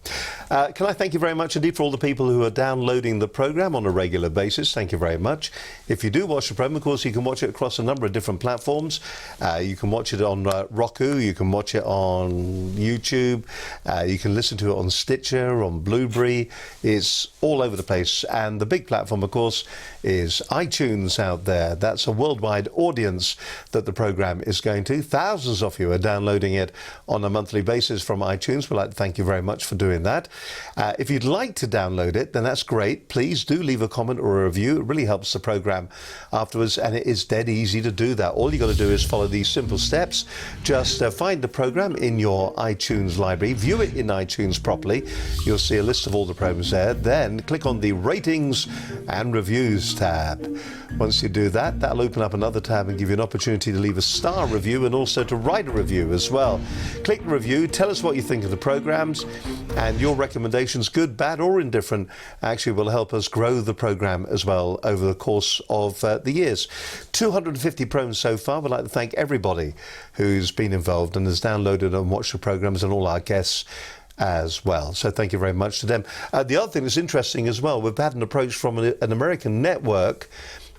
Can I thank you very much indeed for all the people who are downloading the program on a regular basis. Thank you very much. If you do watch the program, of course, you can watch it across a number of different platforms. You can watch it on Roku, you can watch it on YouTube, you can listen to it on Stitcher, on Blueberry. It's all over the place. And the big platform, of course, is iTunes out there. That's a worldwide audience that the program is going to. Thousands of you are downloading it on a monthly basis from iTunes. We'd like to thank you very much for doing that. If you'd like to download it, then that's great. Please do leave a comment or a review. It really helps the program afterwards, and it is dead easy to do that. All you got to do is follow these simple steps. Just find the program in your iTunes library, view it in iTunes properly. You'll see a list of all the programs there. Then click on the ratings and reviews tab. Once you do that, that'll open up another tab and give you an opportunity to leave a star review and also to write a review as well. Click the review, tell us what you think of the programs, and your recommendations, good, bad or indifferent, actually will help us grow the program as well over the course of the years. 250 programs so far. We'd like to thank everybody who's been involved and has downloaded and watched the programs, and all our guests as well. So thank you very much to them. The other thing that's interesting as well, we've had an approach from an American network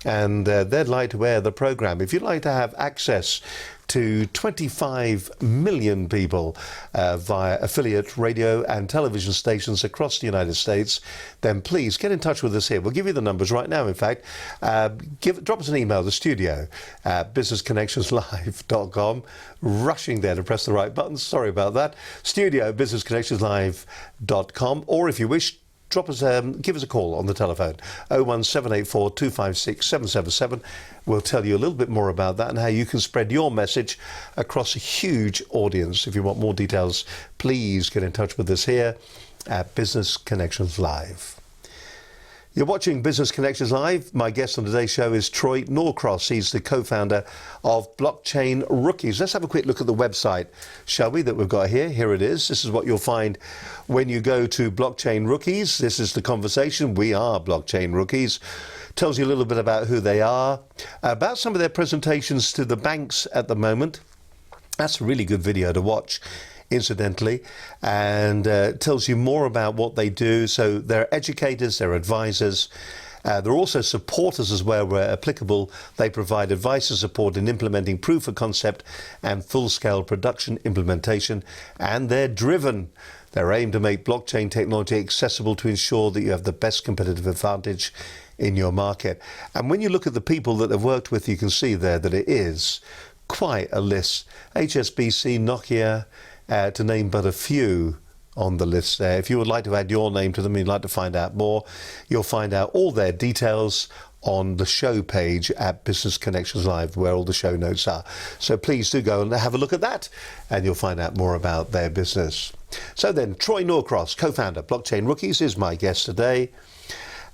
and they'd like to air the program. If you'd like to have access to 25 million people via affiliate radio and television stations across the United States, then please get in touch with us here. We'll give you the numbers right now, in fact. Drop us an email, the studio at businessconnectionslive.com. Rushing there to press the right buttons. Sorry about that. Studio at businessconnectionslive.com. Or if you wish, give us a call on the telephone, 01784 256 777. We'll tell you a little bit more about that and how you can spread your message across a huge audience. If you want more details, please get in touch with us here at Business Connections Live. You're watching Business Connections Live. My guest on today's show is Troy Norcross. He's the co-founder of Blockchain Rookies. Let's have a quick look at the website, shall we, that we've got here. Here it is. This is what you'll find when you go to Blockchain Rookies. This is the conversation. We are Blockchain Rookies. Tells you a little bit about who they are, about some of their presentations to the banks at the moment. That's a really good video to watch, incidentally, and tells you more about what they do. So they're educators, they're advisors, they're also supporters as well where applicable. They provide advice and support in implementing proof of concept and full-scale production implementation, and they're driven. They're aimed to make blockchain technology accessible to ensure that you have the best competitive advantage in your market. And when you look at the people that they've worked with, you can see there that it is quite a list. HSBC, Nokia, to name but a few on the list there. If you would like to add your name to them, you'd like to find out more, you'll find out all their details on the show page at Business Connections Live, where all the show notes are. So please do go and have a look at that, and you'll find out more about their business. So then, Troy Norcross, co-founder Blockchain Rookies, is my guest today.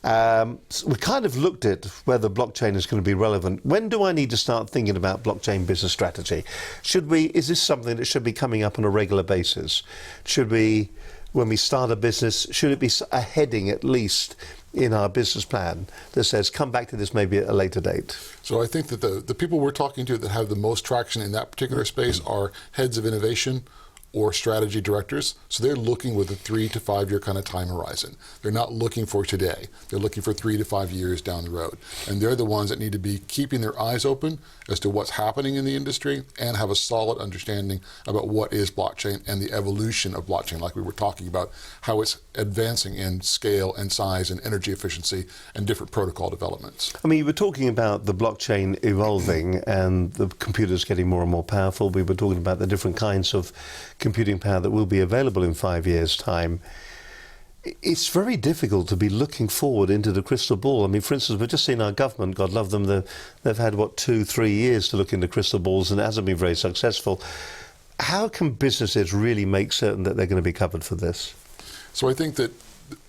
We kind of looked at whether blockchain is going to be relevant. When do I need to start thinking about blockchain business strategy? Is this something that should be coming up on a regular basis? Should we, when we start a business, should it be a heading at least in our business plan that says, come back to this maybe at a later date?
So I think that the people we're talking to that have the most traction in that particular space are heads of innovation or strategy directors. So they're looking with a 3 to 5 year kind of time horizon. They're not looking for today. They're looking for 3 to 5 years down the road. And they're the ones that need to be keeping their eyes open as to what's happening in the industry and have a solid understanding about what is blockchain and the evolution of blockchain, like we were talking about, how it's advancing in scale and size and energy efficiency and different protocol developments.
I mean, you were talking about the blockchain evolving and the computers getting more and more powerful. We were talking about the different kinds of computing power that will be available in 5 years' time. It's very difficult to be looking forward into the crystal ball. I mean, for instance, we've just seen our government, God love them, they've had, 2-3 years to look into crystal balls, and it hasn't been very successful. How can businesses really make certain that they're going to be covered for this?
So I think that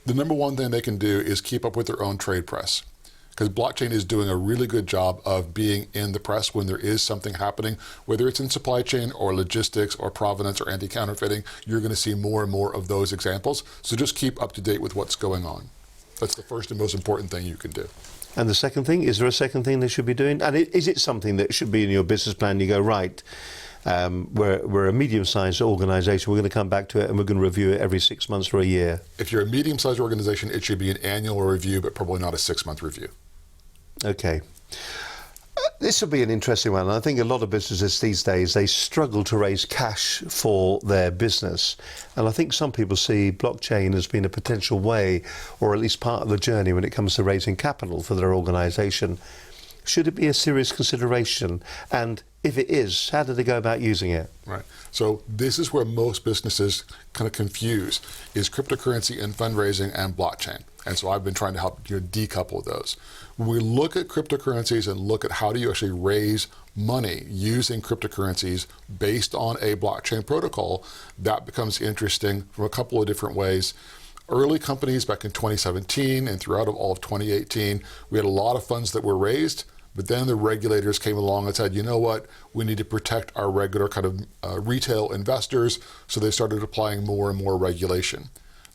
the number one thing they can do is keep up with their own trade press, because blockchain is doing a really good job of being in the press when there is something happening, whether it's in supply chain or logistics or provenance or anti-counterfeiting. You're going to see more and more of those examples. So just keep up to date with what's going on. That's the first and most important thing you can do.
And the second thing, is there a second thing they should be doing? And is it something that should be in your business plan? You go, right, we're a medium-sized organisation, we're going to come back to it and we're going to review it every 6 months or a year.
If you're a medium-sized organisation, it should be an annual review, but probably not a 6-month review.
Okay. This will be an interesting one. I think a lot of businesses these days, they struggle to raise cash for their business. And I think some people see blockchain as being a potential way, or at least part of the journey when it comes to raising capital for their organisation. Should it be a serious consideration? And if it is, how do they go about using it?
Right. So this is where most businesses kind of confuse, is cryptocurrency and fundraising and blockchain. And so I've been trying to help decouple those. When we look at cryptocurrencies and look at how do you actually raise money using cryptocurrencies based on a blockchain protocol, that becomes interesting from a couple of different ways. Early companies back in 2017 and throughout all of 2018, we had a lot of funds that were raised, but then the regulators came along and said, you know what, we need to protect our regular kind of retail investors, so they started applying more and more regulation.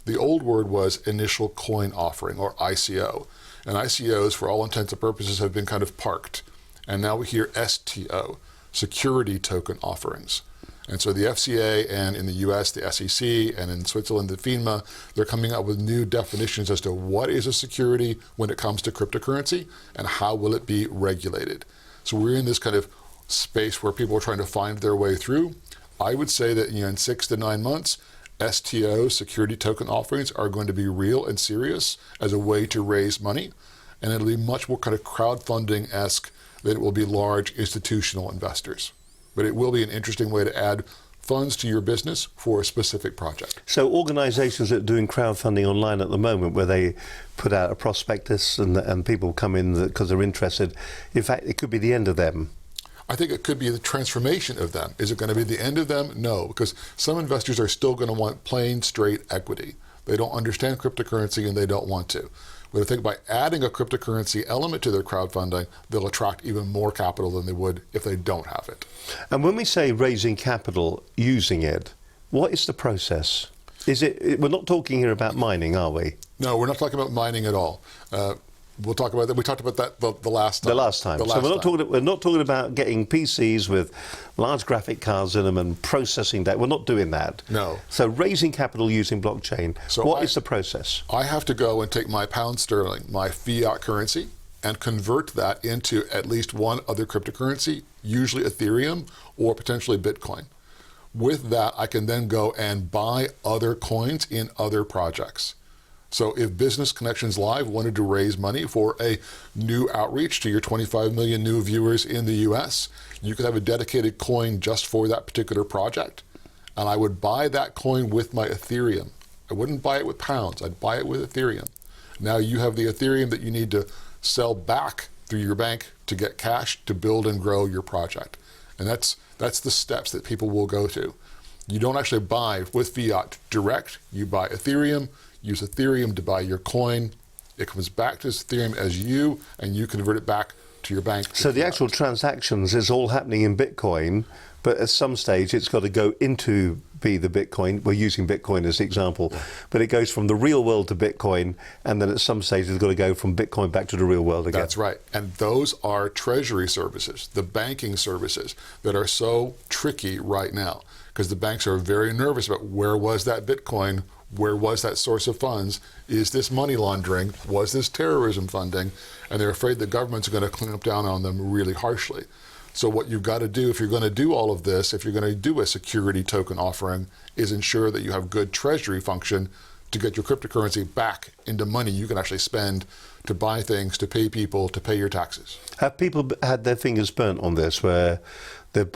The old word was initial coin offering, or ICO. And ICOs, for all intents and purposes, have been kind of parked. And now we hear STO, security token offerings. And so the FCA, and in the US, the SEC, and in Switzerland, the FINMA, they're coming up with new definitions as to what is a security when it comes to cryptocurrency and how will it be regulated. So we're in this kind of space where people are trying to find their way through. I would say that in 6 to 9 months, STO, security token offerings, are going to be real and serious as a way to raise money. And it'll be much more kind of crowdfunding-esque than it will be large institutional investors. But it will be an interesting way to add funds to your business for a specific project.
So organisations that are doing crowdfunding online at the moment, where they put out a prospectus and people come in because they're interested, in fact, it could be the end of them.
I think it could be the transformation of them. Is it going to be the end of them? No, because some investors are still going to want plain, straight equity. They don't understand cryptocurrency and they don't want to. But I think by adding a cryptocurrency element to their crowdfunding, they'll attract even more capital than they would if they don't have it.
And when we say raising capital using it, what is the process? We're not talking here about mining, are we?
No, we're not talking about mining at all. We'll talk about that. We talked about that the last time.
So we're not talking about getting PCs with large graphic cards in them and processing that. We're not doing that.
No.
So raising capital using blockchain. So what is the process?
I have to go and take my pound sterling, my fiat currency, and convert that into at least one other cryptocurrency, usually Ethereum or potentially Bitcoin. With that, I can then go and buy other coins in other projects. So if Business Connections Live wanted to raise money for a new outreach to your 25 million new viewers in the US, you could have a dedicated coin just for that particular project. And I would buy that coin with my Ethereum. I wouldn't buy it with pounds, I'd buy it with Ethereum. Now you have the Ethereum that you need to sell back through your bank to get cash to build and grow your project. And that's the steps that people will go to. You don't actually buy with fiat direct, you buy Ethereum, use Ethereum to buy your coin. It comes back to Ethereum as you, and you convert it back to your bank.
So the actual transactions is all happening in Bitcoin, but at some stage it's got to go into the Bitcoin. We're using Bitcoin as the example, but it goes from the real world to Bitcoin, and then at some stage it's got to go from Bitcoin back to the real world again.
That's right. And those are treasury services, the banking services that are so tricky right now, because the banks are very nervous about where was that Bitcoin, where was that source of funds, is this money laundering, was this terrorism funding, and they're afraid the government's going to clamp down on them really harshly. So what you've got to do, if you're going to do all of this, if you're going to do a security token offering, is ensure that you have good treasury function to get your cryptocurrency back into money you can actually spend to buy things, to pay people, to pay your taxes.
Have people had their fingers burnt on this, where they've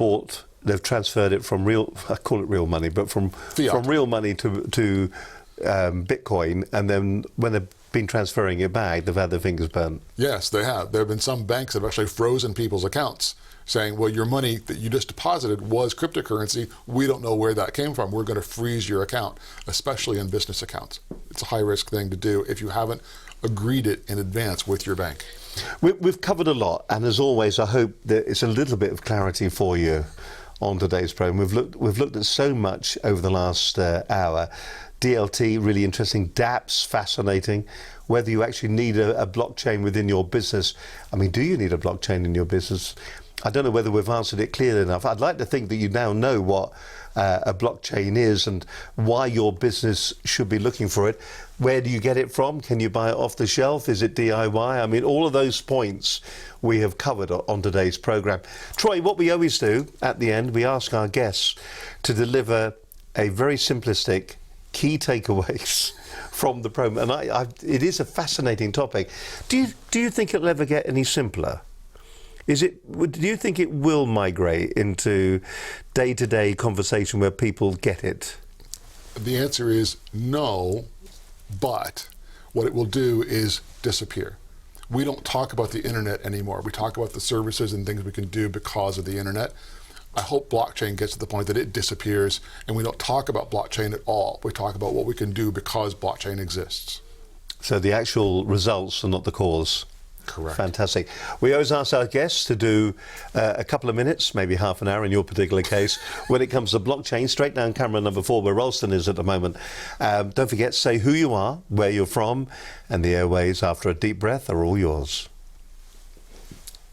transferred it from I call it real money, but from real money to Bitcoin, and then when they've been transferring it back, they've had their fingers burnt?
Yes, they have. There have been some banks that have actually frozen people's accounts, saying, well, your money that you just deposited was cryptocurrency. We don't know where that came from. We're going to freeze your account, especially in business accounts. It's a high-risk thing to do if you haven't agreed it in advance with your bank.
We've covered a lot, and as always, I hope that it's a little bit of clarity for you on today's program. We've looked at so much over the last hour. DLT, really interesting. dApps, fascinating. Whether you actually need a blockchain within your business. I mean, do you need a blockchain in your business? I don't know whether we've answered it clearly enough. I'd like to think that you now know what a blockchain is and why your business should be looking for it. Where do you get it from? Can you buy it off the shelf? Is it DIY? I mean, all of those points we have covered on today's program. Troy, what we always do at the end, we ask our guests to deliver a very simplistic key takeaways from the program. And it is a fascinating topic. Do you think it'll ever get any simpler? Do you think it will migrate into day-to-day conversation where people get it?
The answer is no, but what it will do is disappear. We don't talk about the internet anymore. We talk about the services and things we can do because of the internet. I hope blockchain gets to the point that it disappears and we don't talk about blockchain at all. We talk about what we can do because blockchain exists.
So the actual results are not the cause.
Correct.
Fantastic. We always ask our guests to do a couple of minutes, maybe half an hour in your particular case, when it comes to blockchain. Straight down camera number 4, where Ralston is at the moment. Don't forget, say who you are, where you're from, and the airways after a deep breath are all yours.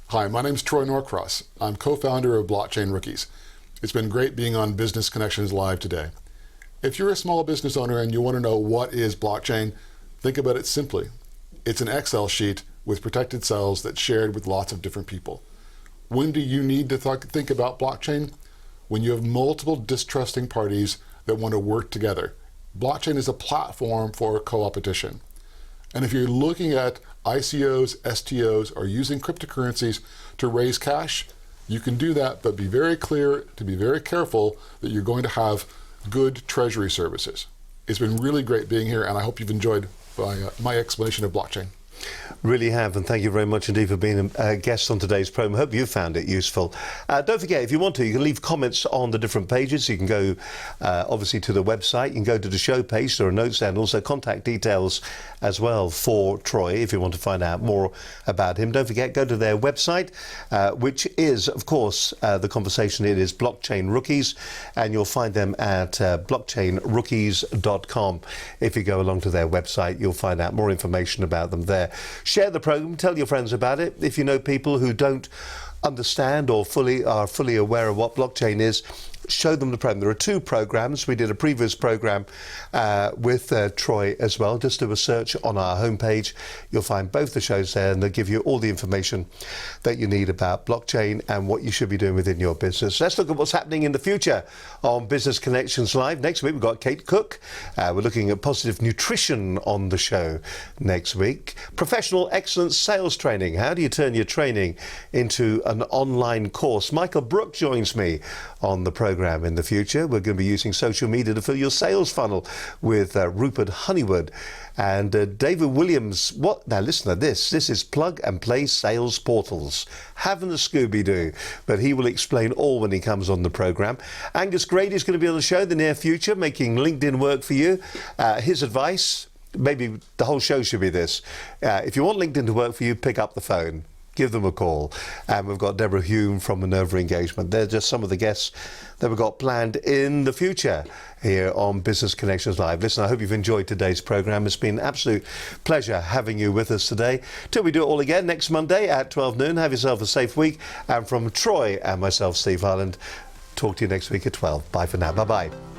Hi, my name's Troy Norcross. I'm co-founder of Blockchain Rookies. It's been great being on Business Connections Live today. If you're a small business owner and you want to know what is blockchain, think about it simply. It's an Excel sheet with protected cells that's shared with lots of different people. When do you need to think about blockchain? When you have multiple distrusting parties that want to work together. Blockchain is a platform for co-opetition. And if you're looking at ICOs, STOs, or using cryptocurrencies to raise cash, you can do that, but be very clear, to be very careful that you're going to have good treasury services. It's been really great being here, and I hope you've enjoyed my explanation of blockchain.
Really have, and thank you very much indeed for being a guest on today's program. Hope you found it useful. Don't forget, if you want to, you can leave comments on the different pages. You can go obviously to the website, you can go to the show page or a notes, and also contact details as well for Troy if you want to find out more about him. Don't forget, go to their website, which is, of course, the conversation. It is Blockchain Rookies, and you'll find them at blockchainrookies.com. If you go along to their website, you'll find out more information about them there. Share the program, tell your friends about it. If you know people who don't understand or are fully aware of what blockchain is, show them the program. There are two programs. We did a previous program with Troy as well. Just do a search on our homepage. You'll find both the shows there, and they'll give you all the information that you need about blockchain and what you should be doing within your business. Let's look at what's happening in the future on Business Connections Live. Next week, we've got Kate Cook. We're looking at positive nutrition on the show next week. Professional excellence sales training. How do you turn your training into an online course? Michael Brook joins me on the program in the future. We're going to be using social media to fill your sales funnel with Rupert Honeywood and David Williams. Now listen to this. This is plug and play sales portals. Having a Scooby-Doo, but he will explain all when he comes on the program. Angus Grady is going to be on the show in the near future, making LinkedIn work for you. His advice, maybe the whole show should be this. If you want LinkedIn to work for you, pick up the phone. Give them a call. And we've got Deborah Hume from Minerva Engagement. They're just some of the guests that we've got planned in the future here on Business Connections Live. Listen, I hope you've enjoyed today's program. It's been an absolute pleasure having you with us today. Till we do it all again next Monday at 12 noon. Have yourself a safe week. And from Troy and myself, Steve Harland, talk to you next week at 12. Bye for now. Bye-bye.